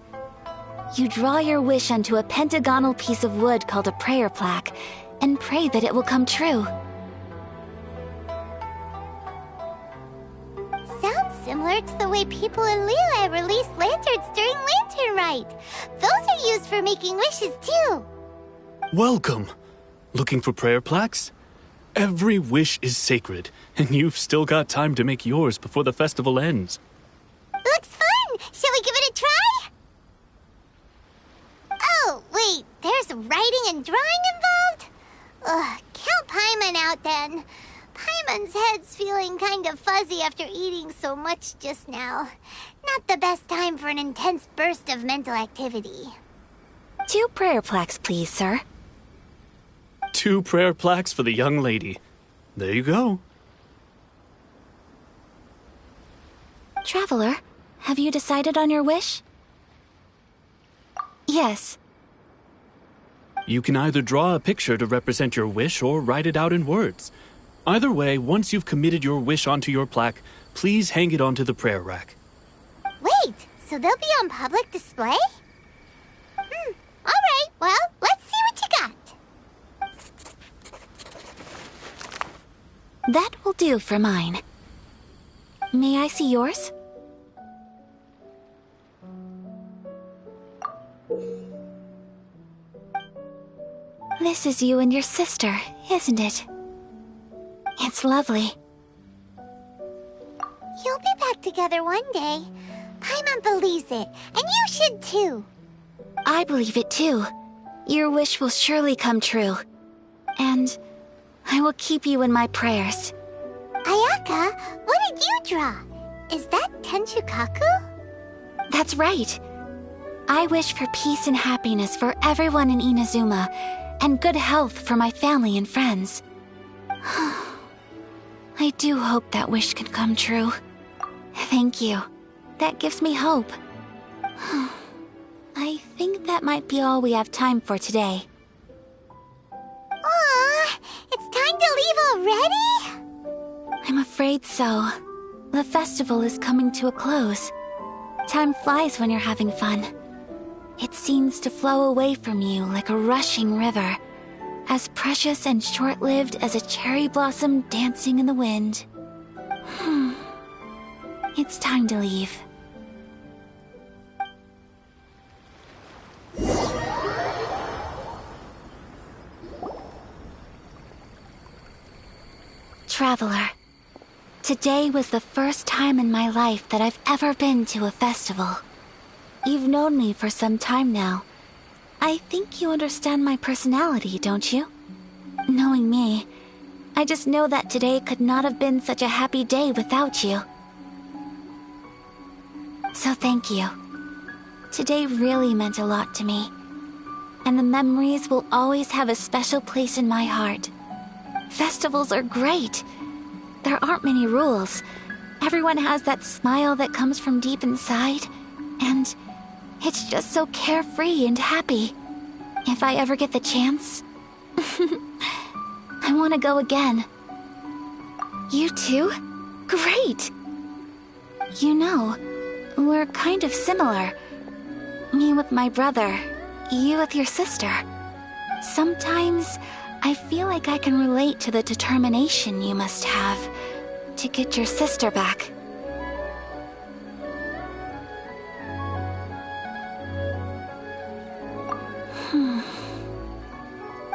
You draw your wish onto a pentagonal piece of wood called a prayer plaque, and pray that it will come true. Sounds similar to the way people in Liyue release lanterns during Lantern Rite. Those are used for making wishes too. Welcome. Looking for prayer plaques? Every wish is sacred, and you've still got time to make yours before the festival ends. Looks fun! Shall we give it a try? Oh, wait, there's writing and drawing involved? Ugh, count Paimon out then. Paimon's head's feeling kind of fuzzy after eating so much just now. Not the best time for an intense burst of mental activity. 2 prayer plaques, please, sir. 2 prayer plaques for the young lady. There you go. Traveler, have you decided on your wish? Yes. You can either draw a picture to represent your wish or write it out in words. Either way, once you've committed your wish onto your plaque, please hang it onto the prayer rack. Wait, so they'll be on public display? Alright, well, let's see what you got. That will do for mine. May I see yours? This is you and your sister, isn't it? It's lovely. You'll be back together one day. Paimon believes it, and you should too. I believe it too. Your wish will surely come true. And I will keep you in my prayers. Ayaka, what did you draw? Is that Tenchukaku? That's right. I wish for peace and happiness for everyone in Inazuma, and good health for my family and friends. I do hope that wish can come true. Thank you. That gives me hope. I think that might be all we have time for today. Aw, it's time to leave already? I'm afraid so. The festival is coming to a close. Time flies when you're having fun. It seems to flow away from you like a rushing river, as precious and short-lived as a cherry blossom dancing in the wind. It's time to leave. Traveler, today was the first time in my life that I've ever been to a festival. You've known me for some time now. I think you understand my personality, don't you? Knowing me, I just know that today could not have been such a happy day without you. So thank you. Today really meant a lot to me. And the memories will always have a special place in my heart. Festivals are great. There aren't many rules. Everyone has that smile that comes from deep inside. And it's just so carefree and happy. If I ever get the chance, I want to go again. You too? Great! You know, we're kind of similar. Me with my brother, you with your sister. Sometimes I feel like I can relate to the determination you must have to get your sister back.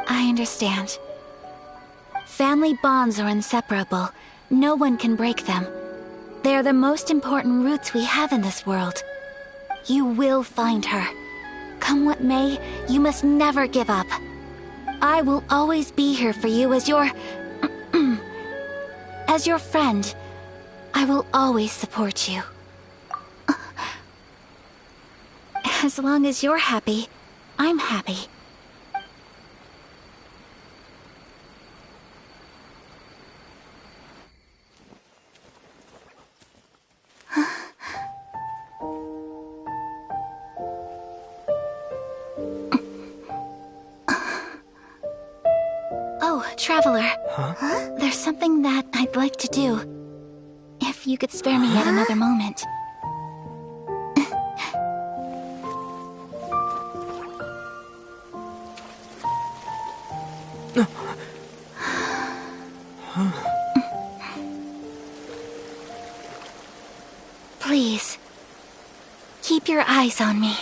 I understand. Family bonds are inseparable. No one can break them. They are the most important roots we have in this world. You will find her. Come what may, you must never give up. I will always be here for you as your... as your friend. I will always support you. As long as you're happy, I'm happy. Oh, Traveler. Huh? There's something that I'd like to do. If you could spare me yet another moment. Please, keep your eyes on me.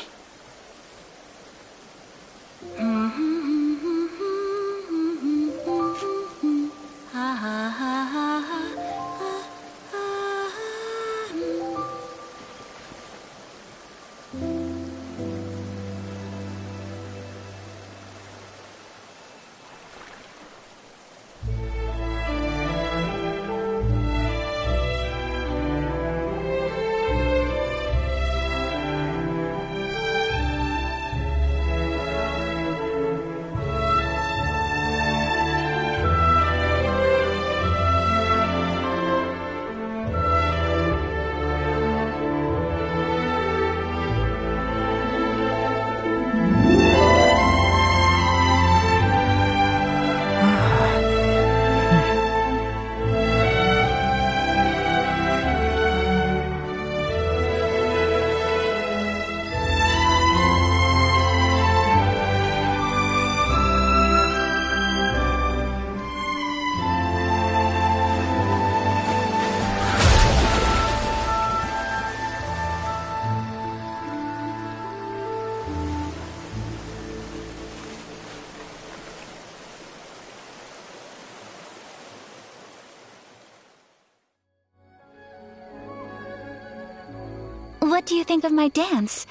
What do you think of my dance?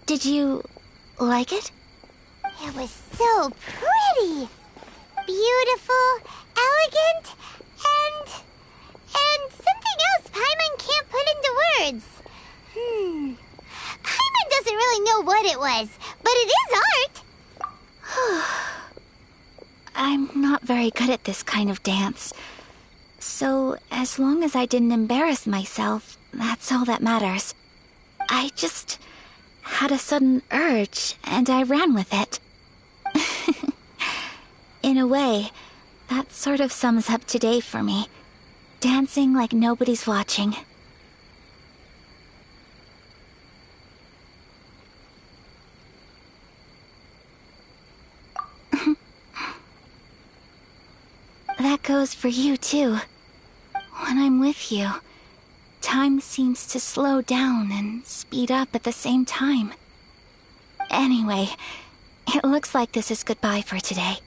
Did you like it? It was so pretty. Beautiful, elegant, and something else Paimon can't put into words. Paimon doesn't really know what it was, but it is art. I'm not very good at this kind of dance. So, as long as I didn't embarrass myself, that's all that matters. I just had a sudden urge, and I ran with it. In a way, that sort of sums up today for me. Dancing like nobody's watching. That goes for you, too. When I'm with you, time seems to slow down and speed up at the same time. Anyway, it looks like this is goodbye for today.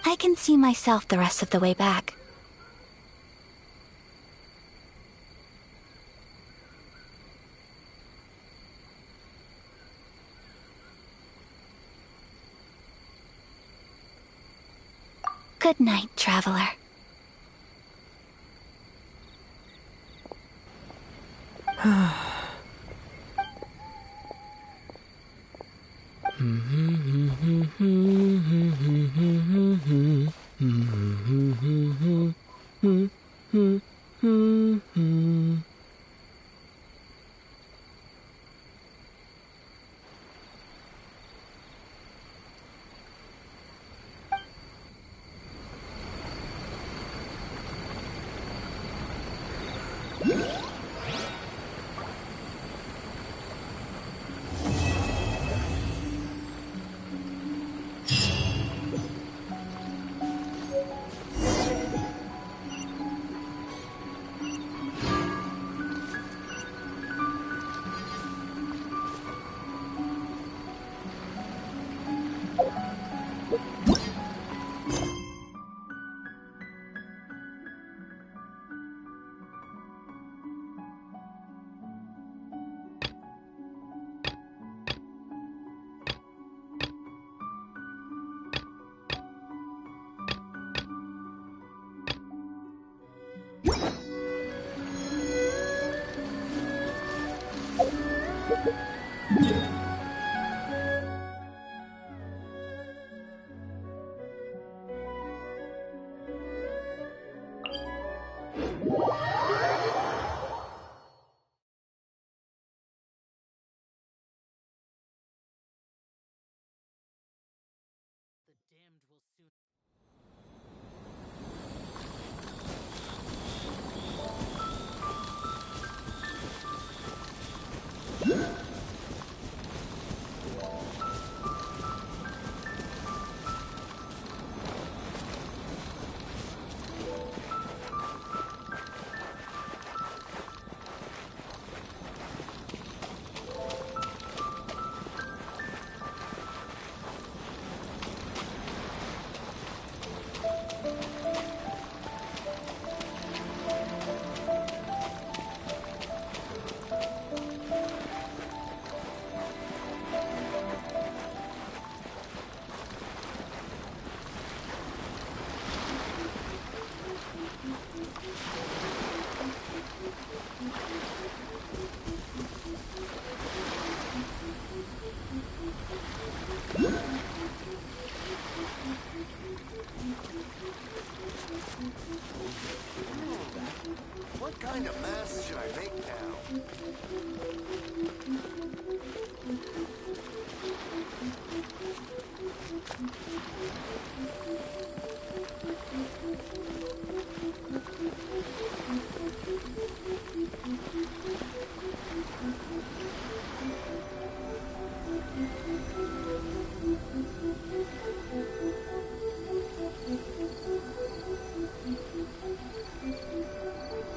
I can see myself the rest of the way back. Good night, Traveler. choice should I make now?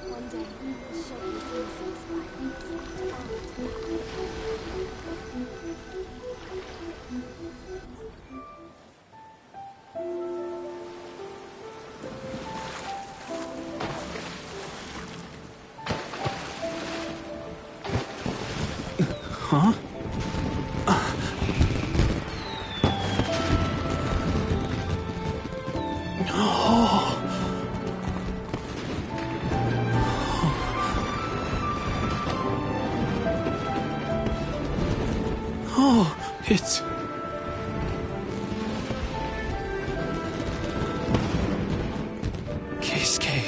One day, the show was innocent fireworks left all together. Huh? Oh. Oh, it's... Keisuke.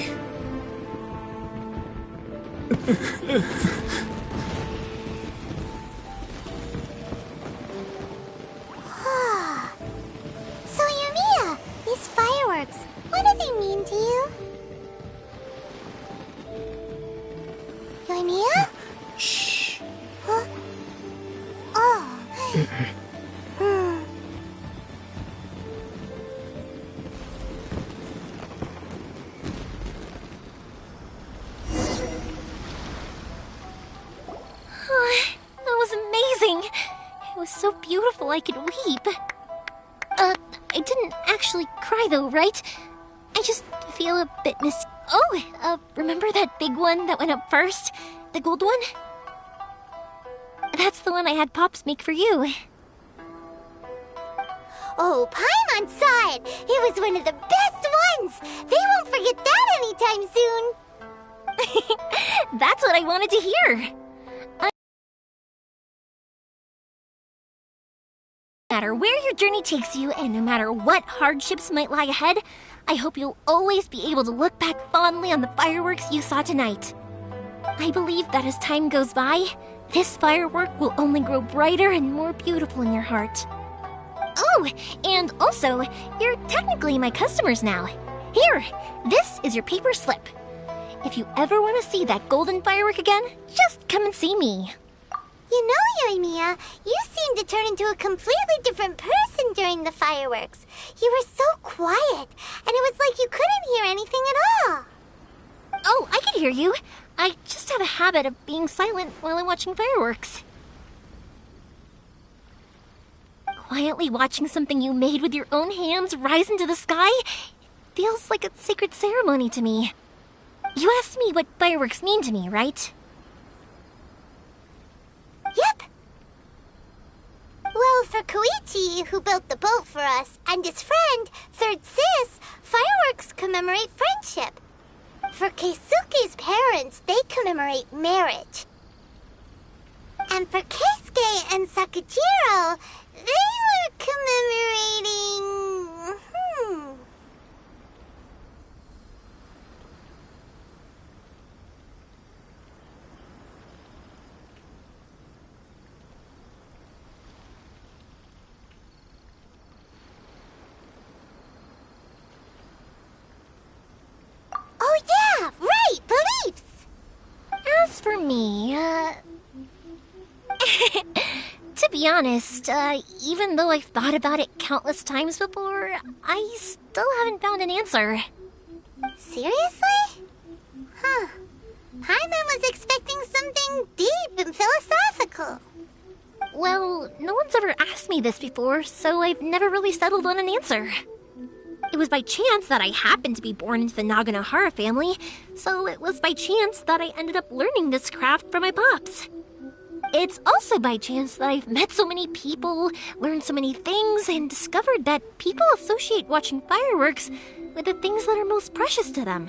So, Yumiya, these fireworks, what do they mean to you? Yumiya? Shh. Huh? Oh. Hmm. Oh, that was amazing. It was so beautiful I could weep. I didn't actually cry though, right? I just feel a bit remember that big one that went up first? The gold one? That's the one I had Pops make for you. Oh, Paimon saw it! It was one of the best ones! They won't forget that anytime soon! That's what I wanted to hear. No matter where your journey takes you, and no matter what hardships might lie ahead, I hope you'll always be able to look back fondly on the fireworks you saw tonight. I believe that as time goes by, this firework will only grow brighter and more beautiful in your heart. Oh, and also, you're technically my customers now. Here, this is your paper slip. If you ever want to see that golden firework again, just come and see me. You know, Yumiya, you seemed to turn into a completely different person during the fireworks. You were so quiet, and it was like you couldn't hear anything at all. Oh, I can hear you. I just have a habit of being silent while I'm watching fireworks. Quietly watching something you made with your own hands rise into the sky feels like a sacred ceremony to me. You asked me what fireworks mean to me, right? Yep. Well, for Koichi, who built the boat for us, and his friend, Third Sis, fireworks commemorate friendship. For Keisuke's parents, they commemorate marriage. And for Keisuke and Sakujiro, they were commemorating... Oh yeah, right, beliefs! As for me, to be honest, even though I've thought about it countless times before, I still haven't found an answer. Seriously? Huh. Paimon was expecting something deep and philosophical. Well, no one's ever asked me this before, so I've never really settled on an answer. It was by chance that I happened to be born into the Naganohara family, so it was by chance that I ended up learning this craft from my pops. It's also by chance that I've met so many people, learned so many things, and discovered that people associate watching fireworks with the things that are most precious to them.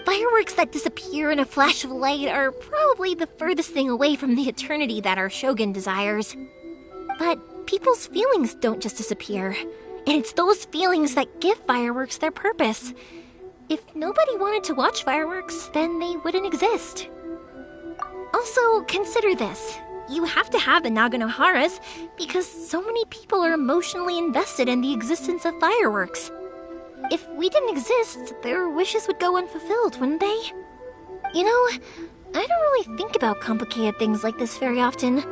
Fireworks that disappear in a flash of light are probably the furthest thing away from the eternity that our shogun desires. But people's feelings don't just disappear, and it's those feelings that give fireworks their purpose. If nobody wanted to watch fireworks, then they wouldn't exist. Also, consider this. You have to have the Naganoharas because so many people are emotionally invested in the existence of fireworks. If we didn't exist, their wishes would go unfulfilled, wouldn't they? You know, I don't really think about complicated things like this very often.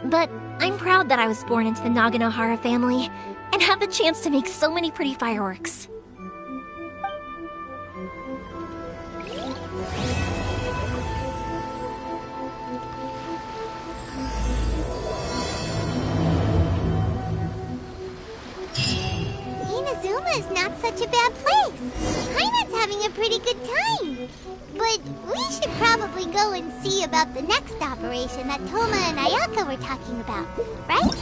But I'm proud that I was born into the Naganohara family and have the chance to make so many pretty fireworks. Inazuma is not such a bad place. Paimon's having a pretty good time. But we should probably go and see about the next operation that Toma and Ayaka were talking about, right?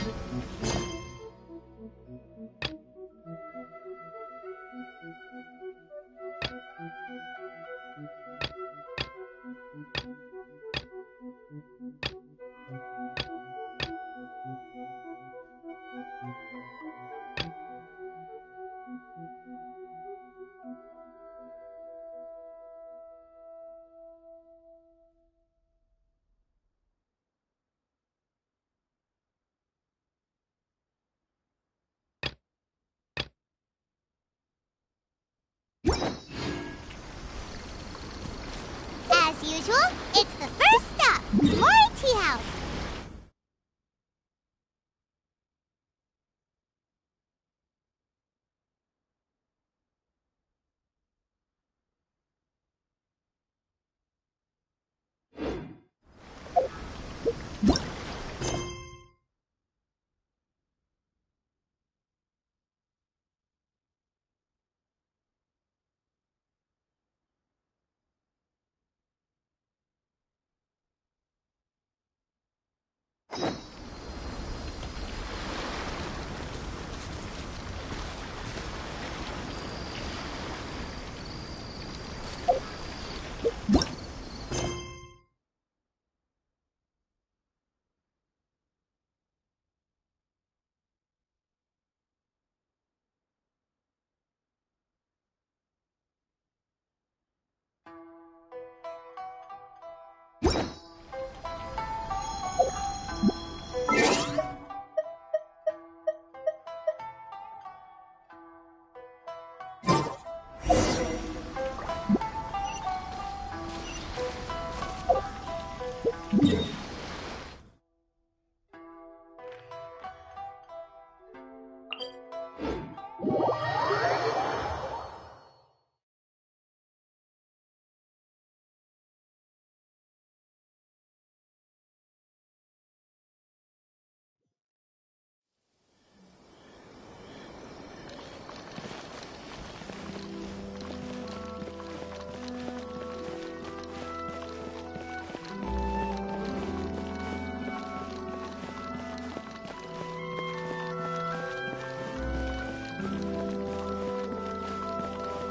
As usual, it's the first stop, Mori Tea House.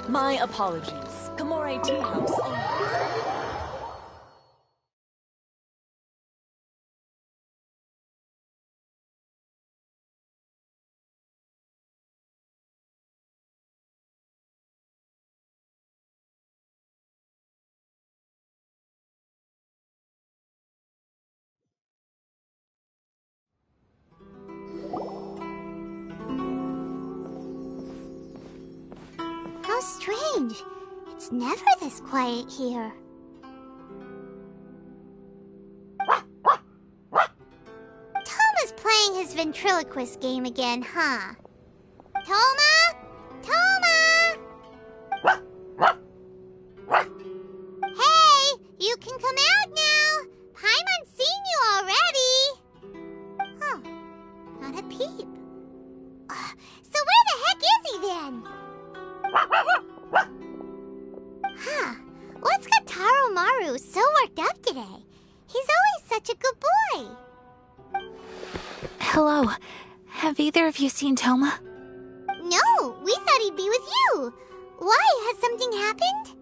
My apologies. Kamore Tea House only. How strange. It's never this quiet here. Toma's playing his ventriloquist game again, huh? Toma? Toma! Hey, you can come out now. Paimon's seen you already. Huh, not a peep. So where the heck is he then? Huh, what's got Taro Maru so worked up today? He's always such a good boy. Hello. Have either of you seen Toma? No, we thought he'd be with you. Why? Has something happened?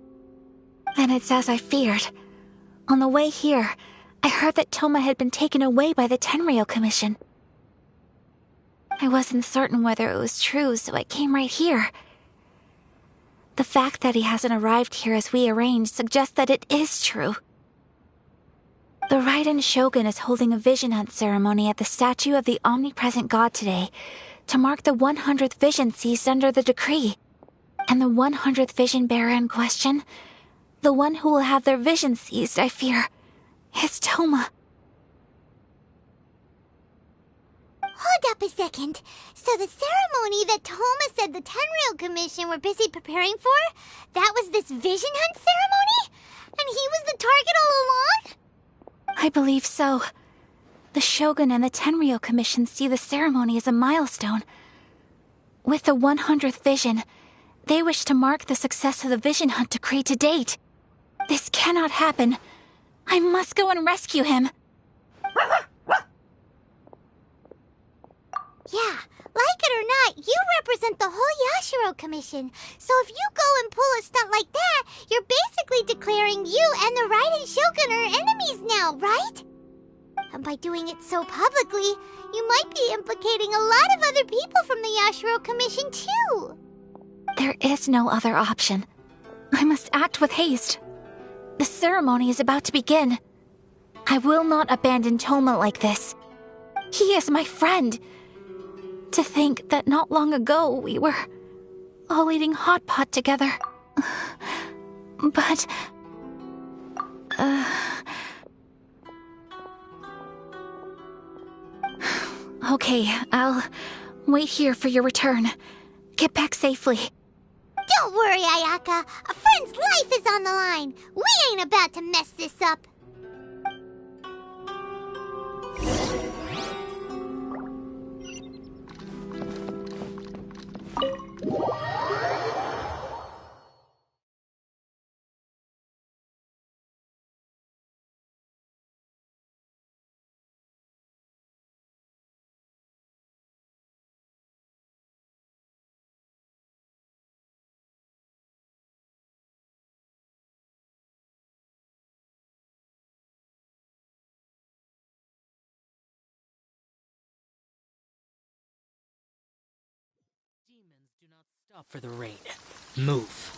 Then it's as I feared. On the way here, I heard that Toma had been taken away by the Tenryou Commission. I wasn't certain whether it was true, so I came right here. The fact that he hasn't arrived here as we arranged suggests that it is true. The Raiden Shogun is holding a vision hunt ceremony at the statue of the omnipresent god today to mark the 100th vision seized under the decree. And the 100th vision bearer in question, the one who will have their vision seized, I fear, is Toma. Hold up a second. So the ceremony that Toma said the Tenryou Commission were busy preparing for, that was this vision hunt ceremony? And he was the target all along? I believe so. The Shogun and the Tenryou Commission see the ceremony as a milestone. With the 100th vision, they wish to mark the success of the vision hunt decree to date. This cannot happen. I must go and rescue him. Yeah, like it or not, you represent the whole Yashiro Commission. So if you go and pull a stunt like that, you're basically declaring you and the Raiden Shogun are enemies now, right? And by doing it so publicly, you might be implicating a lot of other people from the Yashiro Commission too. There is no other option. I must act with haste. The ceremony is about to begin. I will not abandon Toma like this. He is my friend. To think that not long ago we were all eating hot pot together. But... Okay, I'll wait here for your return. Get back safely. Don't worry, Ayaka. A friend's life is on the line. We ain't about to mess this up. Stop for the rain. Move.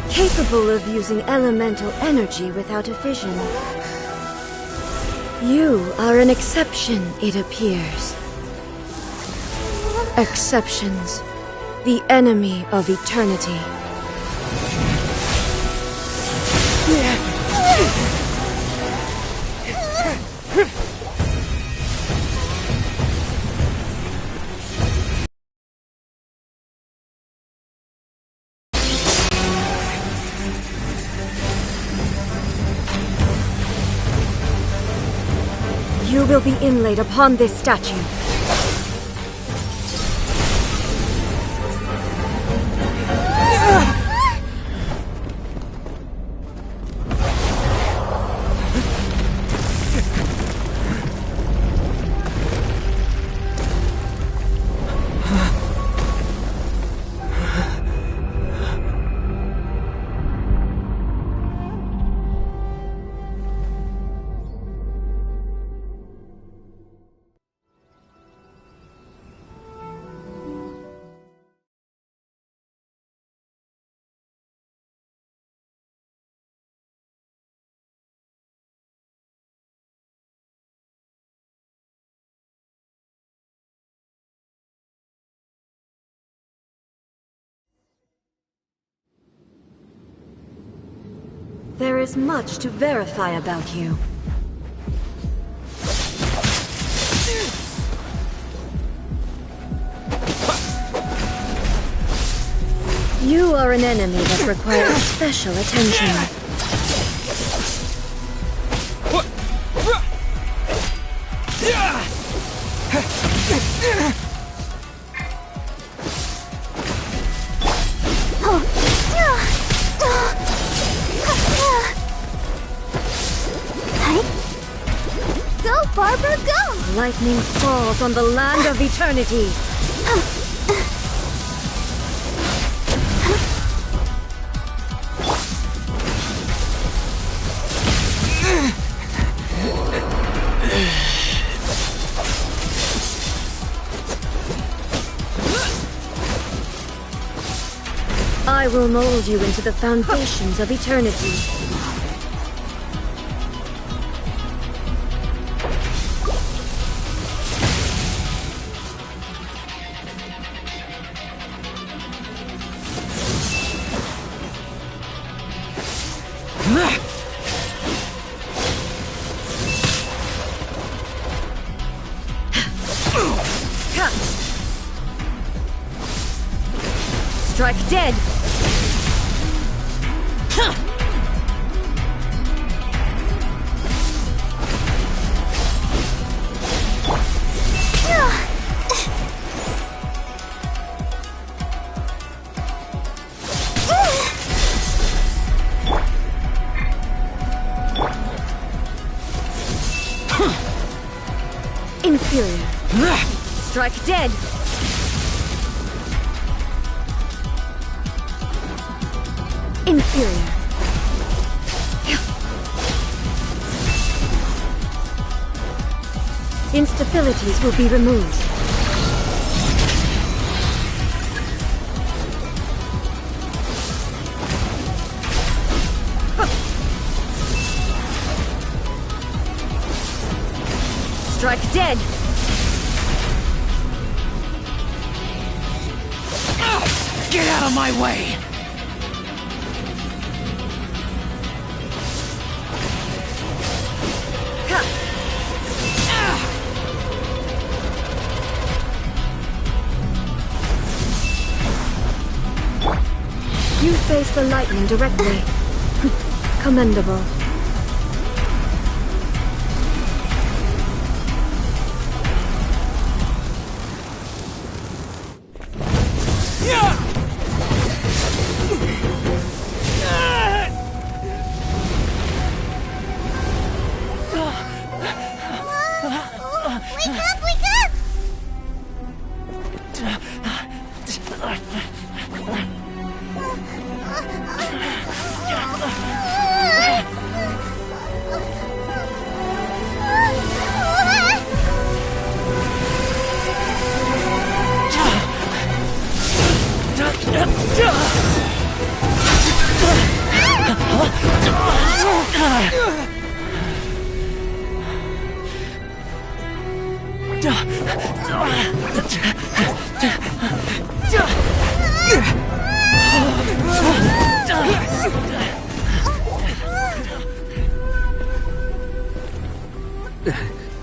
Capable of using elemental energy without a fission. You are an exception, it appears. Exceptions. The enemy of eternity. You will be inlaid upon this statue. There is much to verify about you. You are an enemy that requires special attention. Go, Barber, go! Lightning falls on the land of eternity. I will mold you into the foundations of eternity. Strike dead! Inferior. Strike dead! Inferior. Instabilities will be removed. Strike dead! Get out of my way! You face the lightning directly. Commendable.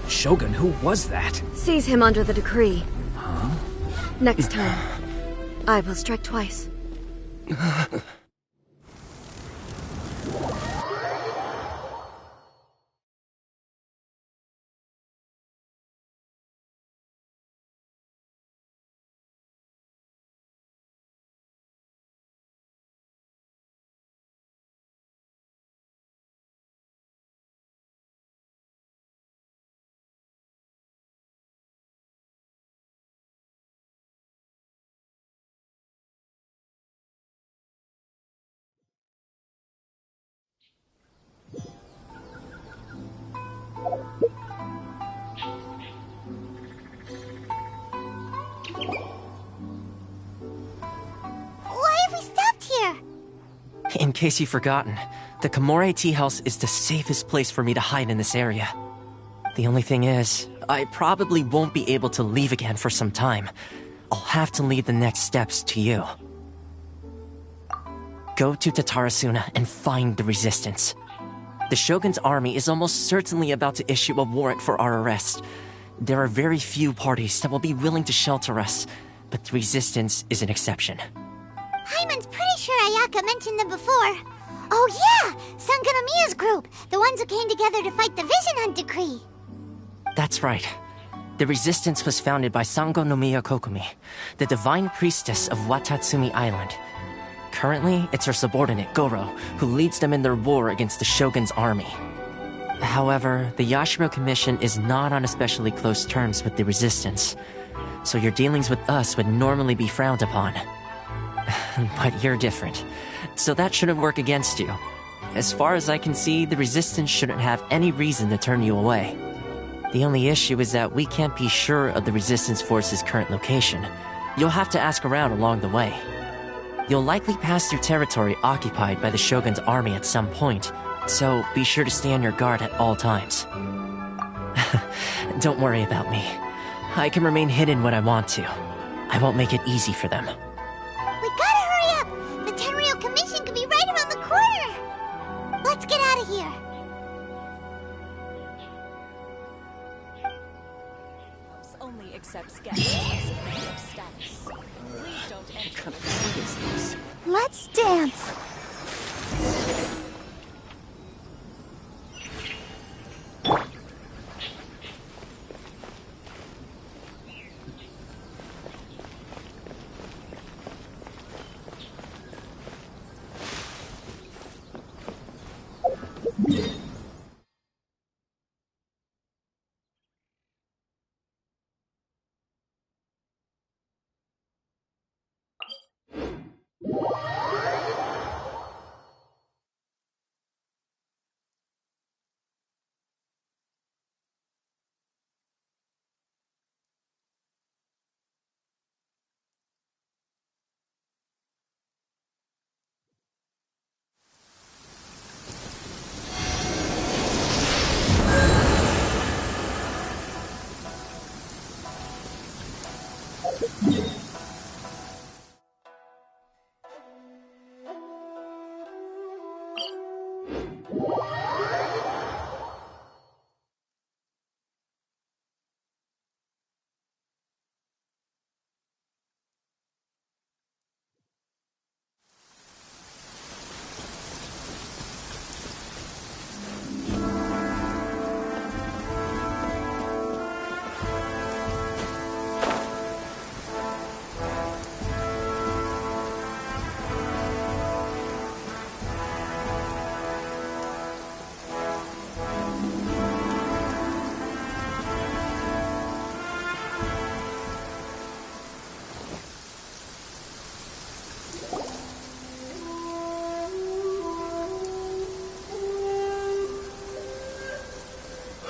Shogun, who was that? Seize him under the decree. Huh? Next time, I will strike twice. In case you've forgotten, the Komore Tea House is the safest place for me to hide in this area. The only thing is, I probably won't be able to leave again for some time. I'll have to leave the next steps to you. Go to Tatarasuna and find the resistance. The Shogun's army is almost certainly about to issue a warrant for our arrest. There are very few parties that will be willing to shelter us, but the resistance is an exception. Paimon's pretty sure Ayaka mentioned them before. Oh yeah! Sangonomiya's group! The ones who came together to fight the Vision Hunt decree! That's right. The resistance was founded by Sangonomiya Kokumi, the divine priestess of Watatsumi Island. Currently, it's her subordinate, Goro, who leads them in their war against the Shogun's army. However, the Yashiro Commission is not on especially close terms with the resistance, so your dealings with us would normally be frowned upon. But you're different, so that shouldn't work against you. As far as I can see, the resistance shouldn't have any reason to turn you away. The only issue is that we can't be sure of the resistance force's current location. You'll have to ask around along the way. You'll likely pass through territory occupied by the Shogun's army at some point, so be sure to stay on your guard at all times. Don't worry about me. I can remain hidden when I want to. I won't make it easy for them. We gotta hurry up! The Tenryou Commission could be right around the corner! Let's get out of here! Only accepts guests on superior status. Please don't enter. What kind of food is this? Let's dance!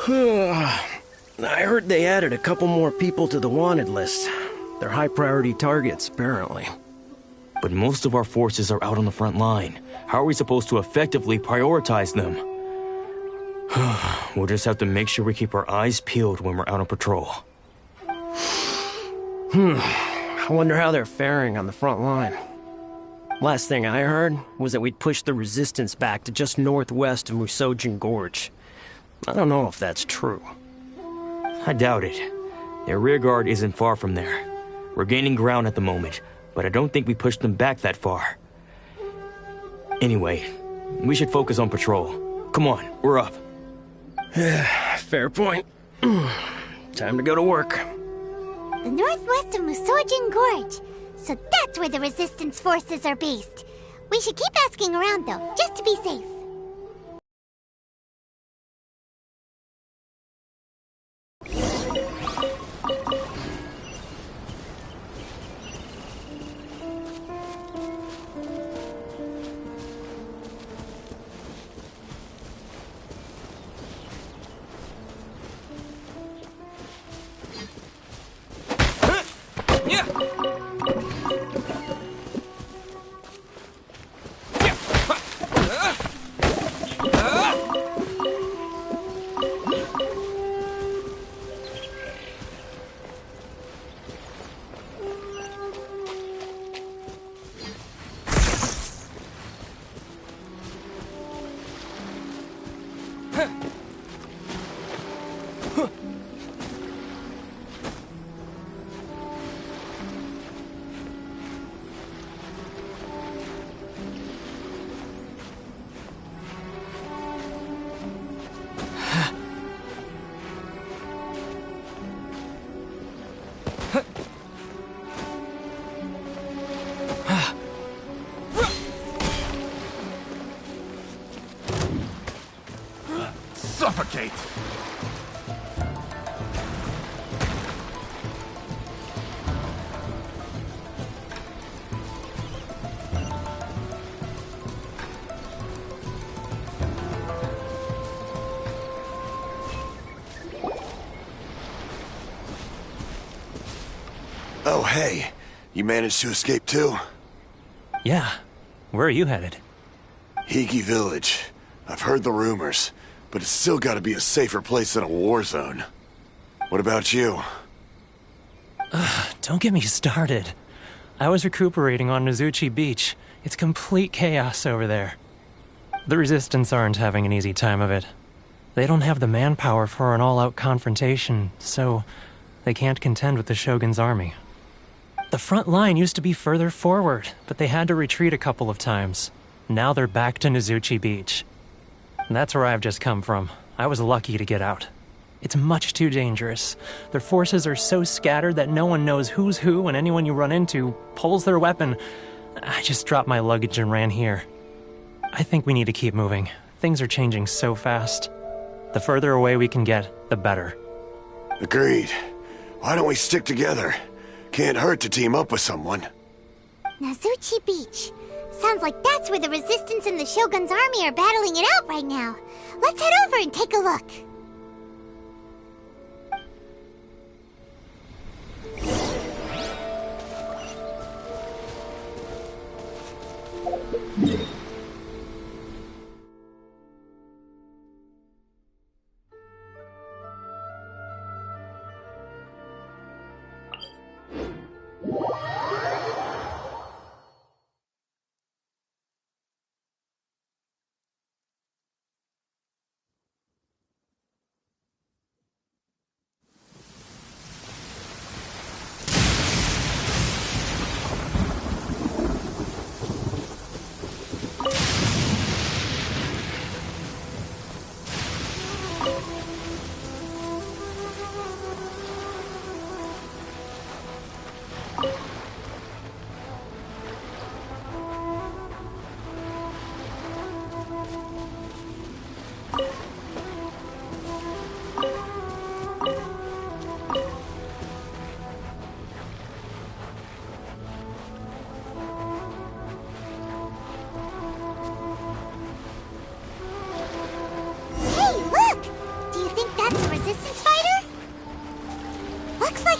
I heard they added a couple more people to the wanted list. They're high-priority targets, apparently. But most of our forces are out on the front line. How are we supposed to effectively prioritize them? We'll just have to make sure we keep our eyes peeled when we're out on patrol. I wonder how they're faring on the front line. Last thing I heard was that we'd pushed the resistance back to just northwest of Musojin Gorge. I don't know if that's true. I doubt it. Their rearguard isn't far from there. We're gaining ground at the moment, but I don't think we pushed them back that far. Anyway, we should focus on patrol. Come on, we're up. Fair point. Time to go to work. The northwest of Musojin Gorge. So that's where the resistance forces are based. We should keep asking around though, just to be safe. Suffocate! Oh, hey. You managed to escape too? Yeah. Where are you headed? Higi Village. I've heard the rumors, but it's still gotta be a safer place than a war zone. What about you? Don't get me started. I was recuperating on Nizuchi Beach. It's complete chaos over there. The Resistance aren't having an easy time of it. They don't have the manpower for an all-out confrontation, so they can't contend with the Shogun's army. The front line used to be further forward, but they had to retreat a couple of times. Now they're back to Nizuchi Beach. That's where I've just come from. I was lucky to get out. It's much too dangerous. Their forces are so scattered that no one knows who's who, and anyone you run into pulls their weapon. I just dropped my luggage and ran here. I think we need to keep moving. Things are changing so fast. The further away we can get, the better. Agreed. Why don't we stick together? Can't hurt to team up with someone. Nizuchi Beach. Sounds like that's where the Resistance and the Shogun's army are battling it out right now. Let's head over and take a look.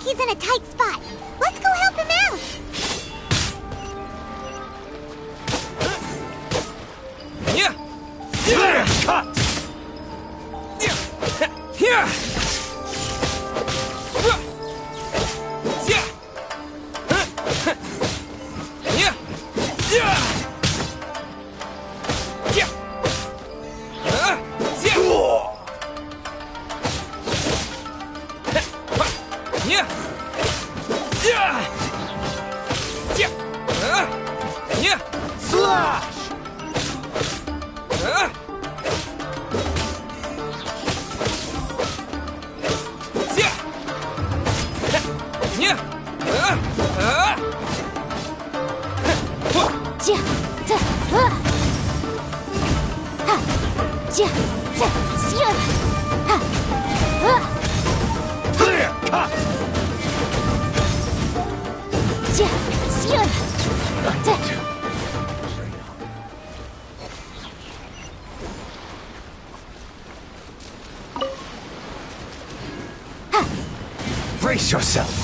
He's in a tight spot. Let's go help him out. Yeah. Yeah. Cut. Yeah. Yeah. Brace yourself.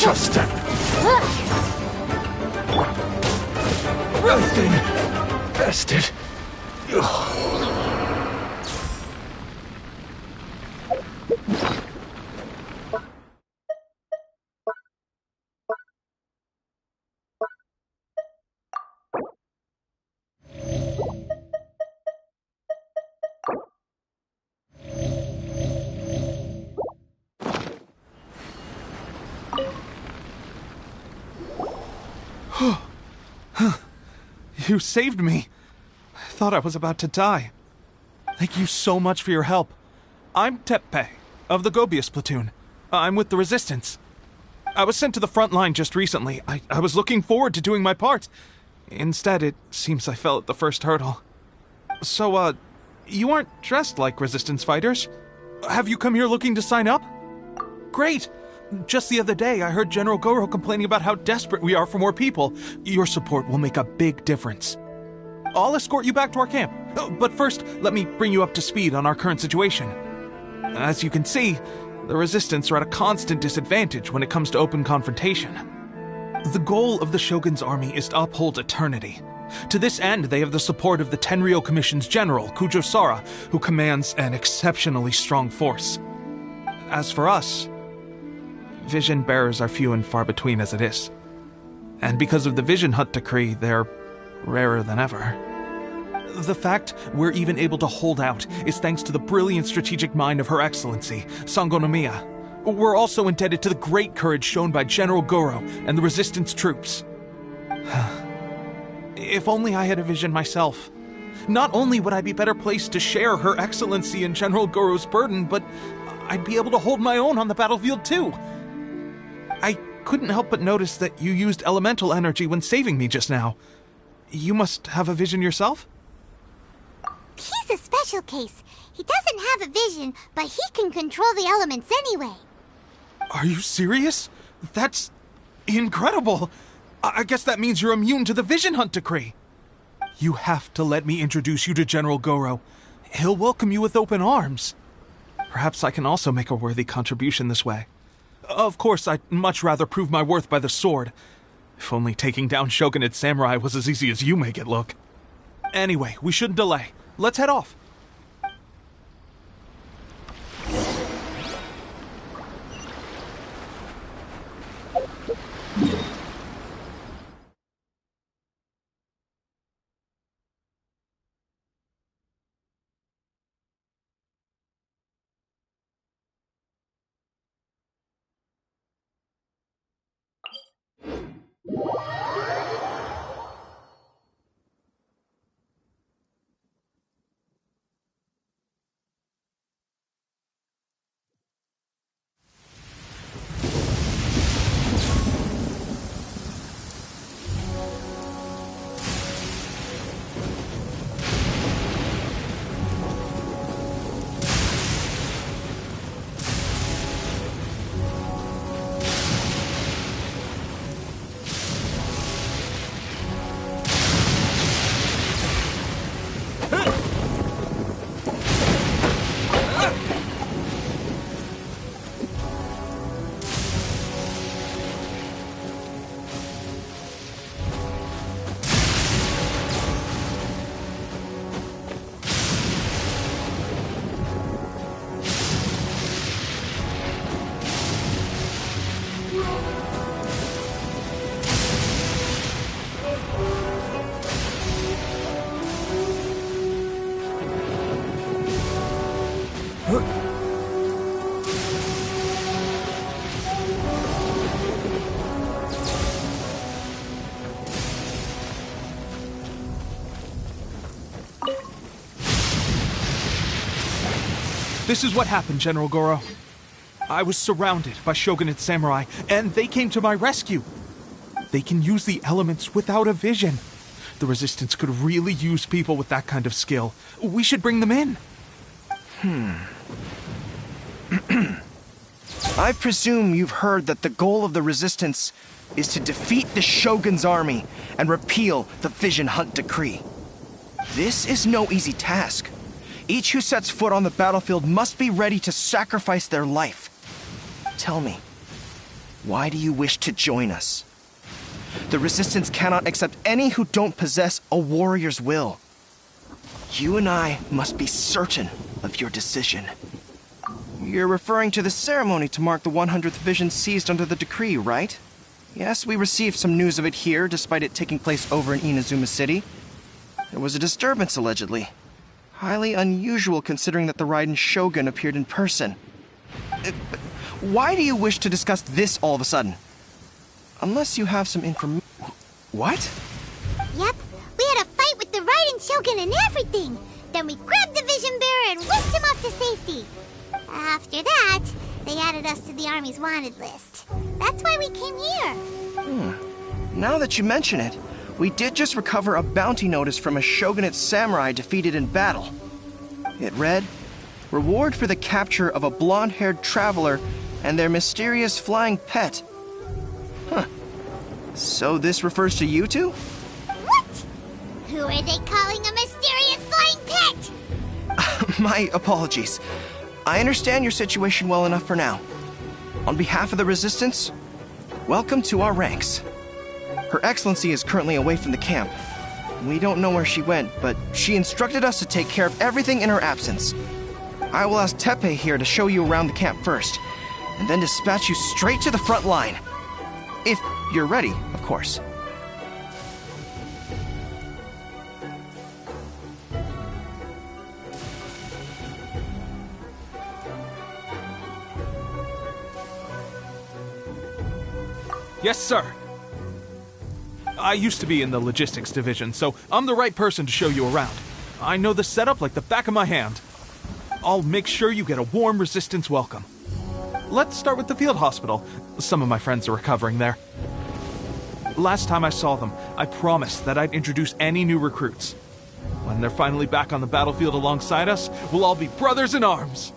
Tough step. Right thing. Bested. You saved me. I thought I was about to die. Thank you so much for your help. I'm Teppe, of the Gobius platoon. I'm with the Resistance. I was sent to the front line just recently. I was looking forward to doing my part. Instead, it seems I fell at the first hurdle. So, you aren't dressed like Resistance fighters? Have you come here looking to sign up? Great! Just the other day, I heard General Goro complaining about how desperate we are for more people. Your support will make a big difference. I'll escort you back to our camp. But first, let me bring you up to speed on our current situation. As you can see, the Resistance are at a constant disadvantage when it comes to open confrontation. The goal of the Shogun's army is to uphold eternity. To this end, they have the support of the Tenryou Commission's general, Kujo Sara, who commands an exceptionally strong force. As for us, vision bearers are few and far between as it is. And because of the Vision Hunt decree, they're rarer than ever. The fact we're even able to hold out is thanks to the brilliant strategic mind of Her Excellency, Sango Nomiya. We're also indebted to the great courage shown by General Goro and the Resistance troops. If only I had a vision myself. Not only would I be better placed to share Her Excellency and General Goro's burden, but I'd be able to hold my own on the battlefield too. I couldn't help but notice that you used elemental energy when saving me just now. You must have a vision yourself? He's a special case. He doesn't have a vision, but he can control the elements anyway. Are you serious? That's incredible. I guess that means you're immune to the Vision Hunt decree. You have to let me introduce you to General Goro. He'll welcome you with open arms. Perhaps I can also make a worthy contribution this way. Of course, I'd much rather prove my worth by the sword. If only taking down shogunate samurai was as easy as you make it look. Anyway, we shouldn't delay. Let's head off. This is what happened, General Goro. I was surrounded by shogunate samurai, and they came to my rescue. They can use the elements without a vision. The Resistance could really use people with that kind of skill. We should bring them in. I presume you've heard that the goal of the Resistance is to defeat the Shogun's army and repeal the Vision Hunt decree. This is no easy task. Each who sets foot on the battlefield must be ready to sacrifice their life. Tell me, Why do you wish to join us? The Resistance cannot accept any who don't possess a warrior's will. You and I must be certain of your decision. You're referring to the ceremony to mark the 100th vision seized under the decree, right? Yes, we received some news of it here, despite it taking place over in Inazuma City. There was a disturbance, allegedly. Highly unusual considering that the Raiden Shogun appeared in person. Why do you wish to discuss this all of a sudden? Unless you have some information. What? Yep, we had a fight with the Raiden Shogun and everything. Then we grabbed the Vision Bearer and whisked him off to safety. After that, they added us to the Army's wanted list. That's why we came here. Now that you mention it, we did just recover a bounty notice from a shogunate samurai defeated in battle. It read, "Reward for the capture of a blonde-haired traveler and their mysterious flying pet." Huh. So this refers to you two? What? Who are they calling a mysterious flying pet? My apologies. I understand your situation well enough for now. On behalf of the Resistance, welcome to our ranks. Her Excellency is currently away from the camp. We don't know where she went, but she instructed us to take care of everything in her absence. I will ask Teppei here to show you around the camp first, and then dispatch you straight to the front line. If you're ready, of course. Yes, sir. I used to be in the logistics division, so I'm the right person to show you around. I know the setup like the back of my hand. I'll make sure you get a warm Resistance welcome. Let's start with the field hospital. Some of my friends are recovering there. Last time I saw them, I promised that I'd introduce any new recruits. When they're finally back on the battlefield alongside us, we'll all be brothers in arms.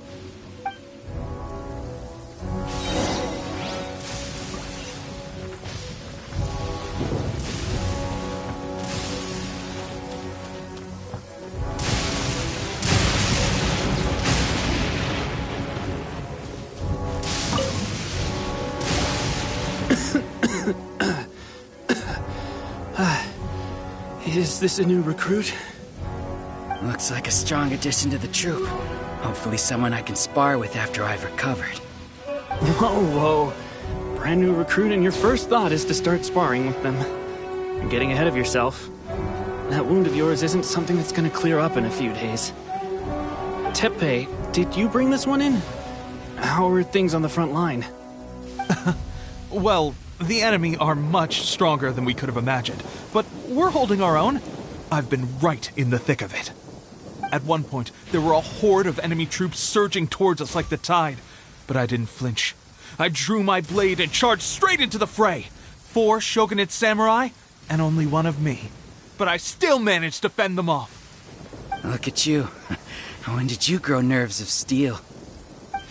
Is this a new recruit? Looks like a strong addition to the troop. Hopefully someone I can spar with after I've recovered. Whoa. Brand new recruit and your first thought is to start sparring with them. You're getting ahead of yourself. That wound of yours isn't something that's gonna clear up in a few days. Teppei, did you bring this one in? How are things on the front line? Well, the enemy are much stronger than we could have imagined, but we're holding our own. I've been right in the thick of it. At one point, there were a horde of enemy troops surging towards us like the tide, but I didn't flinch. I drew my blade and charged straight into the fray. 4 shogunate samurai, and only one of me. But I still managed to fend them off. Look at you. When did you grow nerves of steel?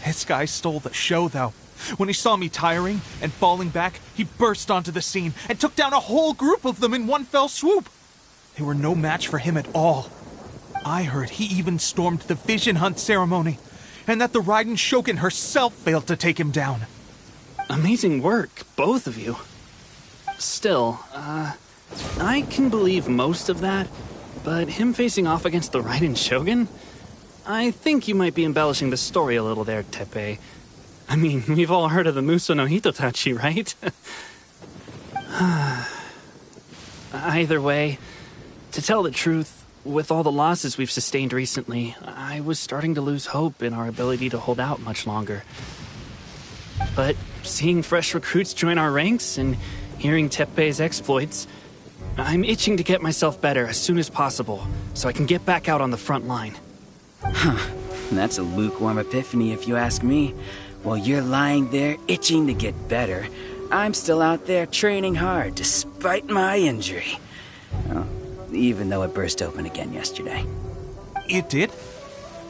This guy stole the show, though. When he saw me tiring and falling back, he burst onto the scene and took down a whole group of them in one fell swoop. They were no match for him at all. I heard he even stormed the Vision Hunt ceremony, and that the Raiden Shogun herself failed to take him down. Amazing work, both of you. Still, I can believe most of that, but him facing off against the Raiden Shogun? I think you might be embellishing the story a little there, Teppei. I mean, we've all heard of the Muso no Hitotachi, right? Either way, to tell the truth, with all the losses we've sustained recently, I was starting to lose hope in our ability to hold out much longer. But seeing fresh recruits join our ranks and hearing Teppei's exploits, I'm itching to get myself better as soon as possible so I can get back out on the front line. Huh. That's a lukewarm epiphany if you ask me. While you're lying there itching to get better, I'm still out there training hard despite my injury. Well, even though it burst open again yesterday. It did?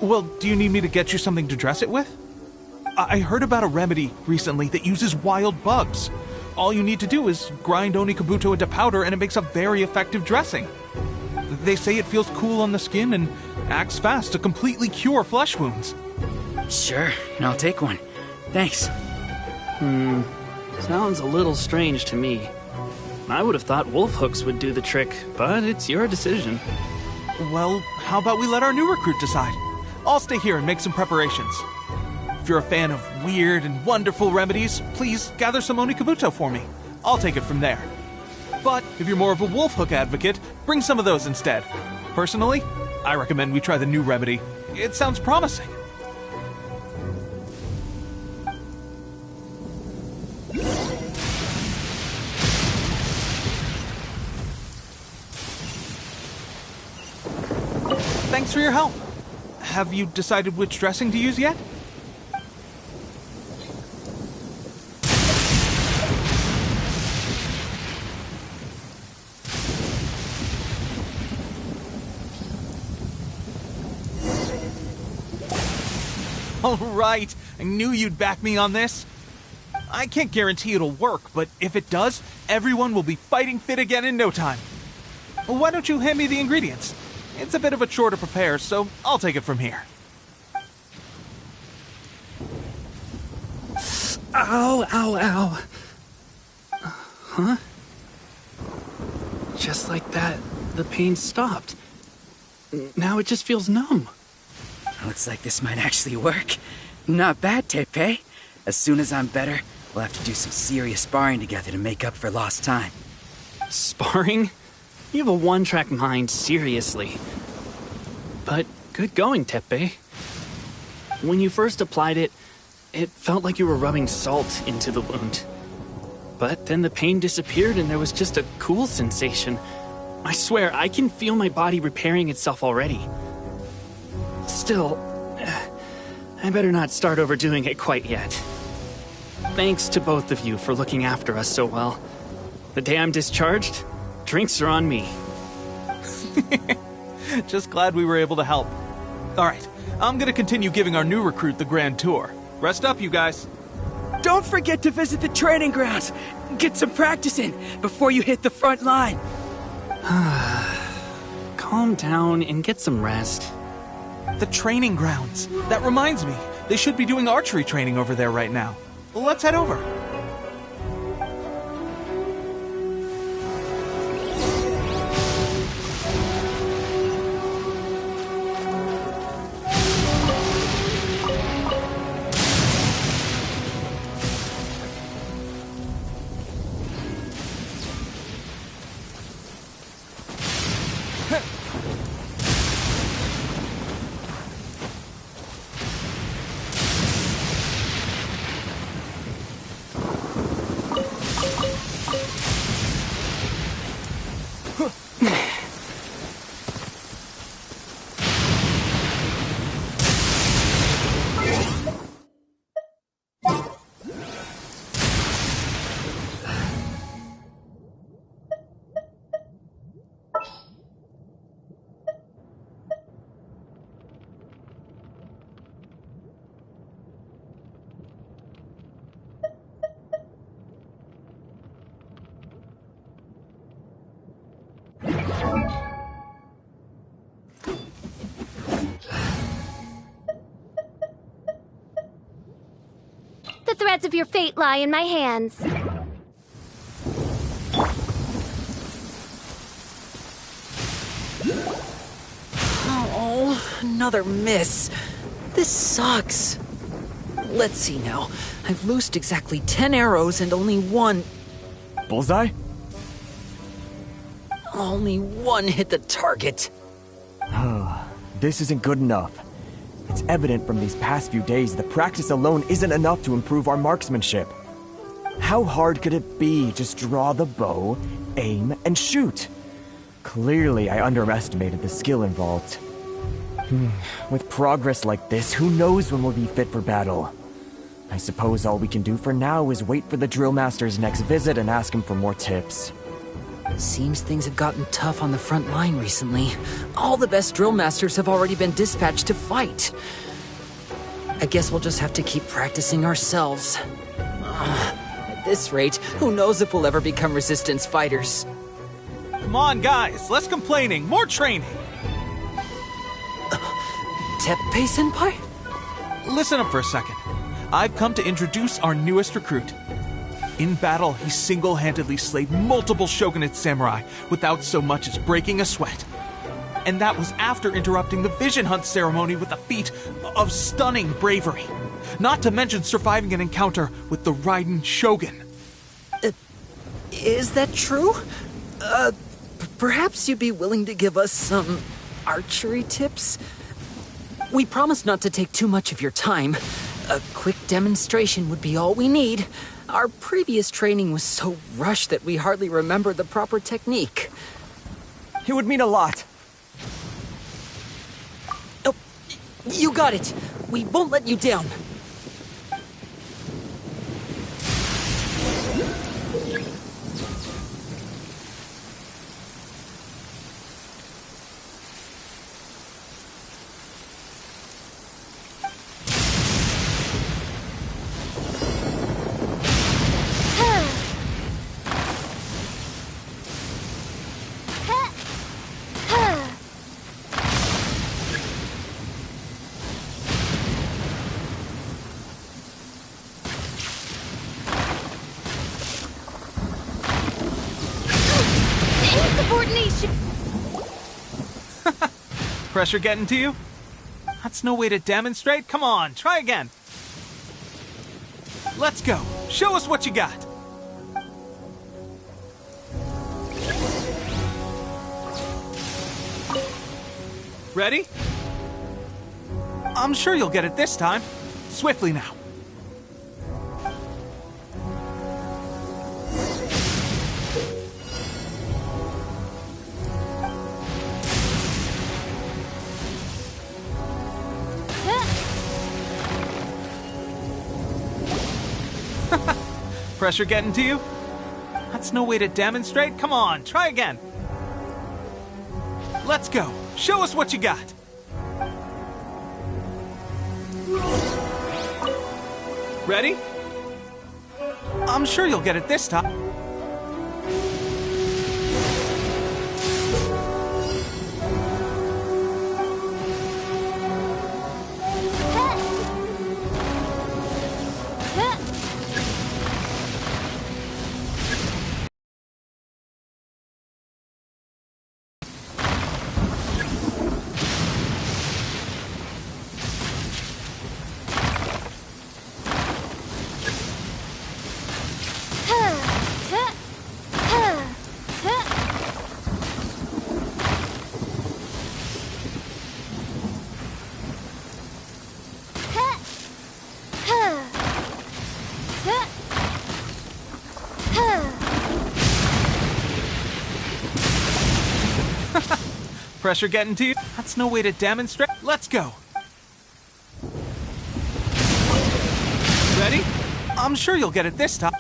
Well, do you need me to get you something to dress it with? I heard about a remedy recently that uses wild bugs. All you need to do is grind Onikabuto into powder and it makes a very effective dressing. They say it feels cool on the skin and acts fast to completely cure flesh wounds. Sure, I'll take one. Thanks. Sounds a little strange to me. I would have thought wolf hooks would do the trick, but it's your decision. Well, how about we let our new recruit decide? I'll stay here and make some preparations. If you're a fan of weird and wonderful remedies, please gather some onikabuto for me. I'll take it from there. But if you're more of a wolf hook advocate, bring some of those instead. Personally, I recommend we try the new remedy. It sounds promising. Thanks for your help. Have you decided which dressing to use yet? All right, I knew you'd back me on this. I can't guarantee it'll work, but if it does, everyone will be fighting fit again in no time. Why don't you hand me the ingredients? It's a bit of a chore to prepare, so I'll take it from here. Ow, ow, ow. Huh? Just like that, the pain stopped. Now it just feels numb. Looks like this might actually work. Not bad, Tepe. As soon as I'm better, we'll have to do some serious sparring together to make up for lost time. Sparring? You have a one-track mind, seriously. But good going, Tepe. When you first applied it, it felt like you were rubbing salt into the wound. But then the pain disappeared and there was just a cool sensation. I swear, I can feel my body repairing itself already. Still, I better not start overdoing it quite yet. Thanks to both of you for looking after us so well. The day I'm discharged, drinks are on me. Just glad we were able to help. All right, I'm gonna continue giving our new recruit the grand tour. Rest up, you guys. Don't forget to visit the training grounds. Get some practice in before you hit the front line. Calm down and get some rest. The training grounds. That reminds me, they should be doing archery training over there right now. Let's head over. The threads of your fate lie in my hands. Oh, another miss. This sucks. Let's see now. I've loosed exactly 10 arrows and only one... Bullseye? Only one hit the target. This isn't good enough. It's evident from these past few days that practice alone isn't enough to improve our marksmanship. How hard could it be? Just draw the bow, aim, and shoot. Clearly, I underestimated the skill involved. With progress like this, who knows when we'll be fit for battle? I suppose all we can do for now is wait for the drill master's next visit and ask him for more tips. Seems things have gotten tough on the front line recently. All the best drill masters have already been dispatched to fight. I guess we'll just have to keep practicing ourselves. At this rate, who knows if we'll ever become resistance fighters. Come on, guys, less complaining, more training. Teppei-senpai? Listen up for a second. I've come to introduce our newest recruit. In battle, he single-handedly slayed multiple shogunate samurai without so much as breaking a sweat. And that was after interrupting the vision hunt ceremony with a feat of stunning bravery. Not to mention surviving an encounter with the Raiden Shogun. Is that true? Perhaps you'd be willing to give us some archery tips? We promise not to take too much of your time. A quick demonstration would be all we need. Our previous training was so rushed that we hardly remember the proper technique. It would mean a lot. Oh, you got it. We won't let you down. Pressure getting to you? That's no way to demonstrate. Come on, try again. Let's go. Show us what you got. Ready? I'm sure you'll get it this time. Swiftly now. Pressure getting to you? That's no way to demonstrate. Come on, try again. Let's go. Show us what you got. Ready? I'm sure you'll get it this time. Pressure getting to you? That's no way to demonstrate. Let's go. Ready? I'm sure you'll get it this time.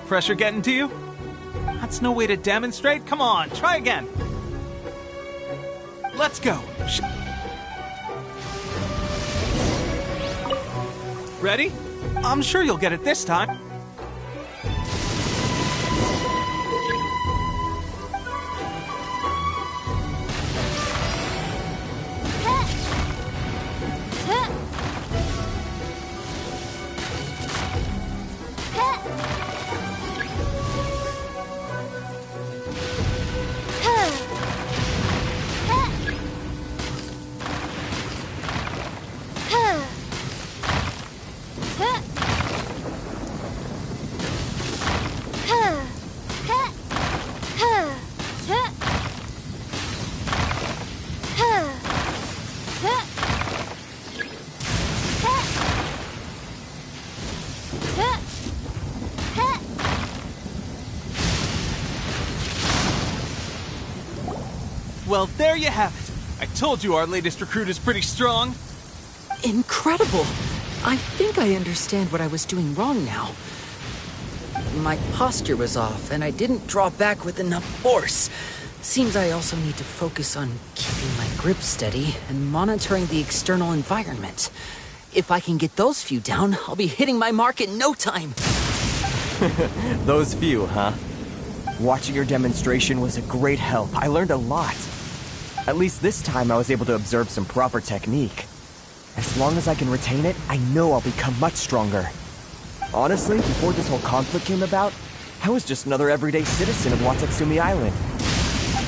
Pressure getting to you? That's no way to demonstrate. Come on, try again. Let's go. Ready? I'm sure you'll get it this time. Well, there you have it. I told you our latest recruit is pretty strong. Incredible! I think I understand what I was doing wrong now. My posture was off, and I didn't draw back with enough force. Seems I also need to focus on keeping my grip steady and monitoring the external environment. If I can get those few down, I'll be hitting my mark in no time. Those few, huh? Watching your demonstration was a great help. I learned a lot. At least this time I was able to observe some proper technique. As long as I can retain it, I know I'll become much stronger. Honestly, before this whole conflict came about, I was just another everyday citizen of Watatsumi Island.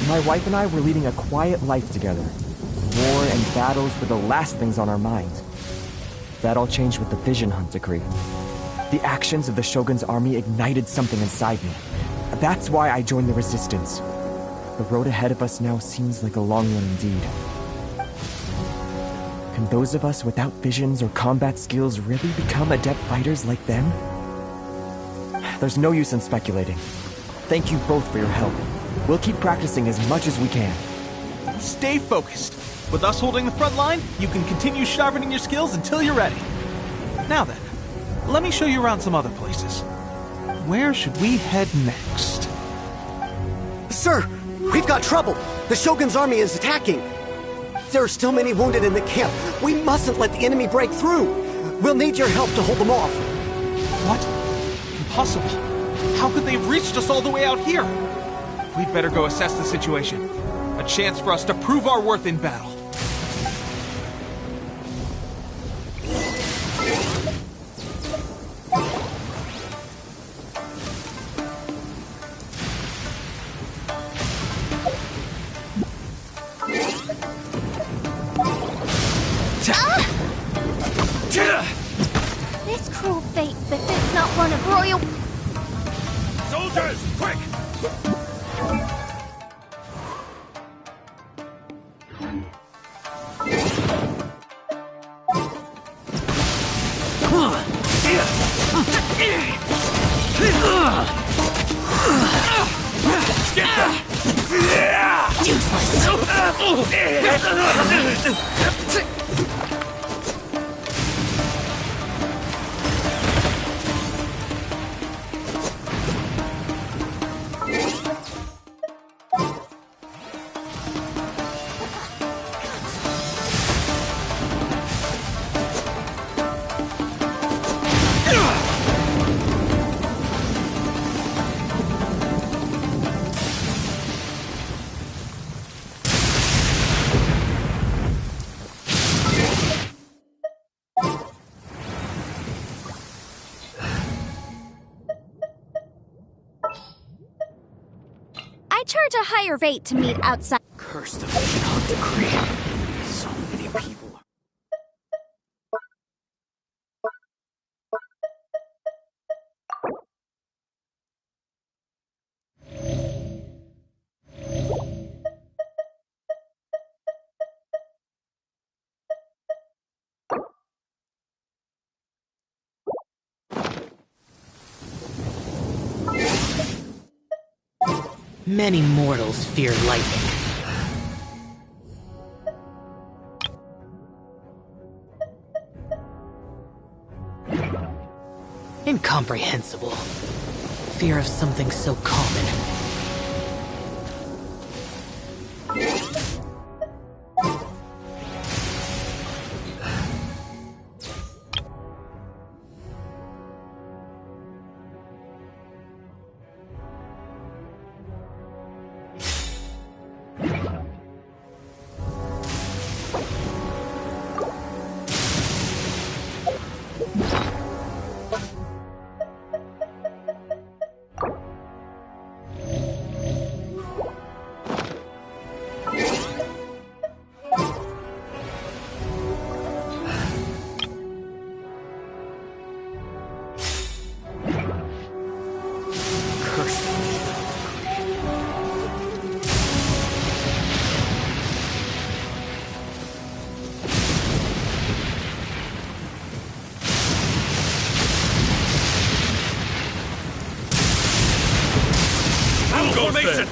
My wife and I were leading a quiet life together. War and battles were the last things on our minds. That all changed with the Vision Hunt decree. The actions of the Shogun's army ignited something inside me. That's why I joined the Resistance. The road ahead of us now seems like a long one indeed. Can those of us without visions or combat skills really become adept fighters like them? There's no use in speculating. Thank you both for your help. We'll keep practicing as much as we can. Stay focused. With us holding the front line, you can continue sharpening your skills until you're ready. Now then, let me show you around some other places. Where should we head next? Sir, we've got trouble. The Shogun's army is attacking. There are still many wounded in the camp. We mustn't let the enemy break through. We'll need your help to hold them off. What? Impossible. How could they have reached us all the way out here? We'd better go assess the situation. A chance for us to prove our worth in battle. This cruel fate befits not one of royal... Soldiers, quick! I charge a higher rate to meet outside. Curse the Vision Hunt decree. So many people. Many mortals fear lightning. Incomprehensible. Fear of something so common. Battle formation!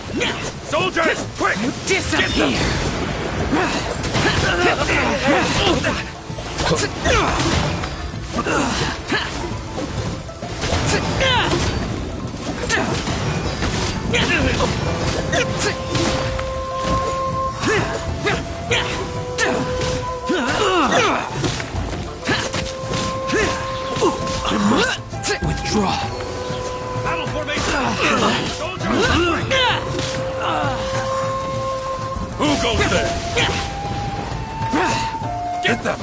Soldiers, quick! Disappear! I must withdraw. Battle formation! Soldiers, quick! Who goes there? Get them!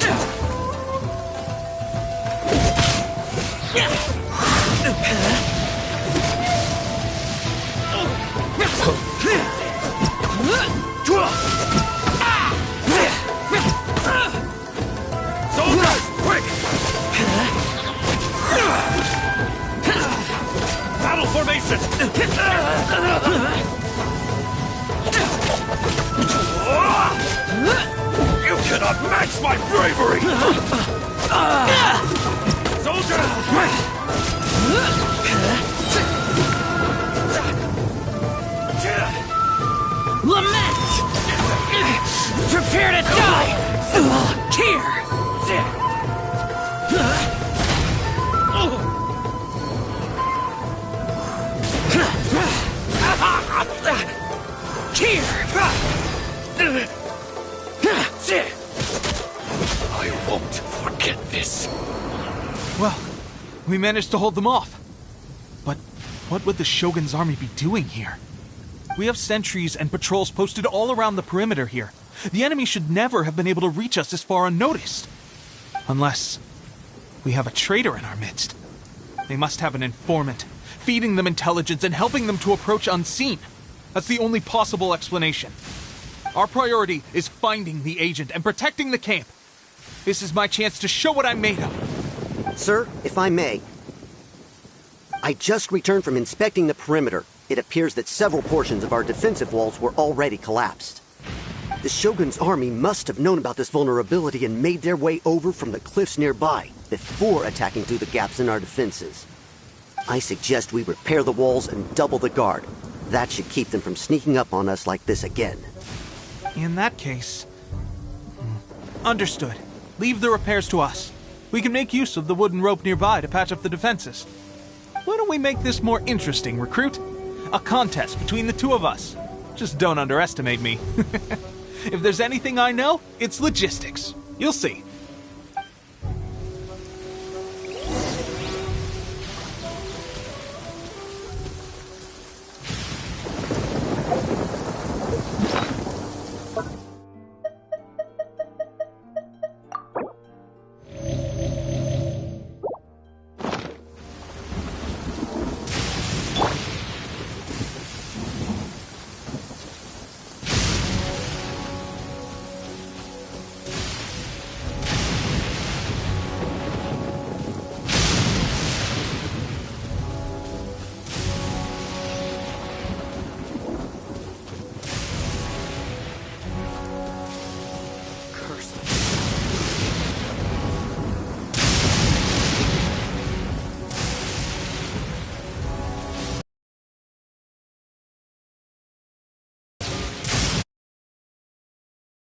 Soldiers, quick! Battle formation! You cannot match my bravery! Soldiers, quick! Lament! Prepare to die! Here! I won't forget this. Well, we managed to hold them off. But what would the Shogun's army be doing here? We have sentries and patrols posted all around the perimeter here. The enemy should never have been able to reach us this far unnoticed. Unless we have a traitor in our midst. They must have an informant, feeding them intelligence and helping them to approach unseen. That's the only possible explanation. Our priority is finding the agent and protecting the camp. This is my chance to show what I'm made of. Sir, if I may, I just returned from inspecting the perimeter. It appears that several portions of our defensive walls were already collapsed. The Shogun's army must have known about this vulnerability and made their way over from the cliffs nearby before attacking through the gaps in our defenses. I suggest we repair the walls and double the guard. That should keep them from sneaking up on us like this again. In that case... Understood. Leave the repairs to us. We can make use of the wooden rope nearby to patch up the defenses. Why don't we make this more interesting, recruit? A contest between the two of us. Just don't underestimate me. If there's anything I know, it's logistics. You'll see.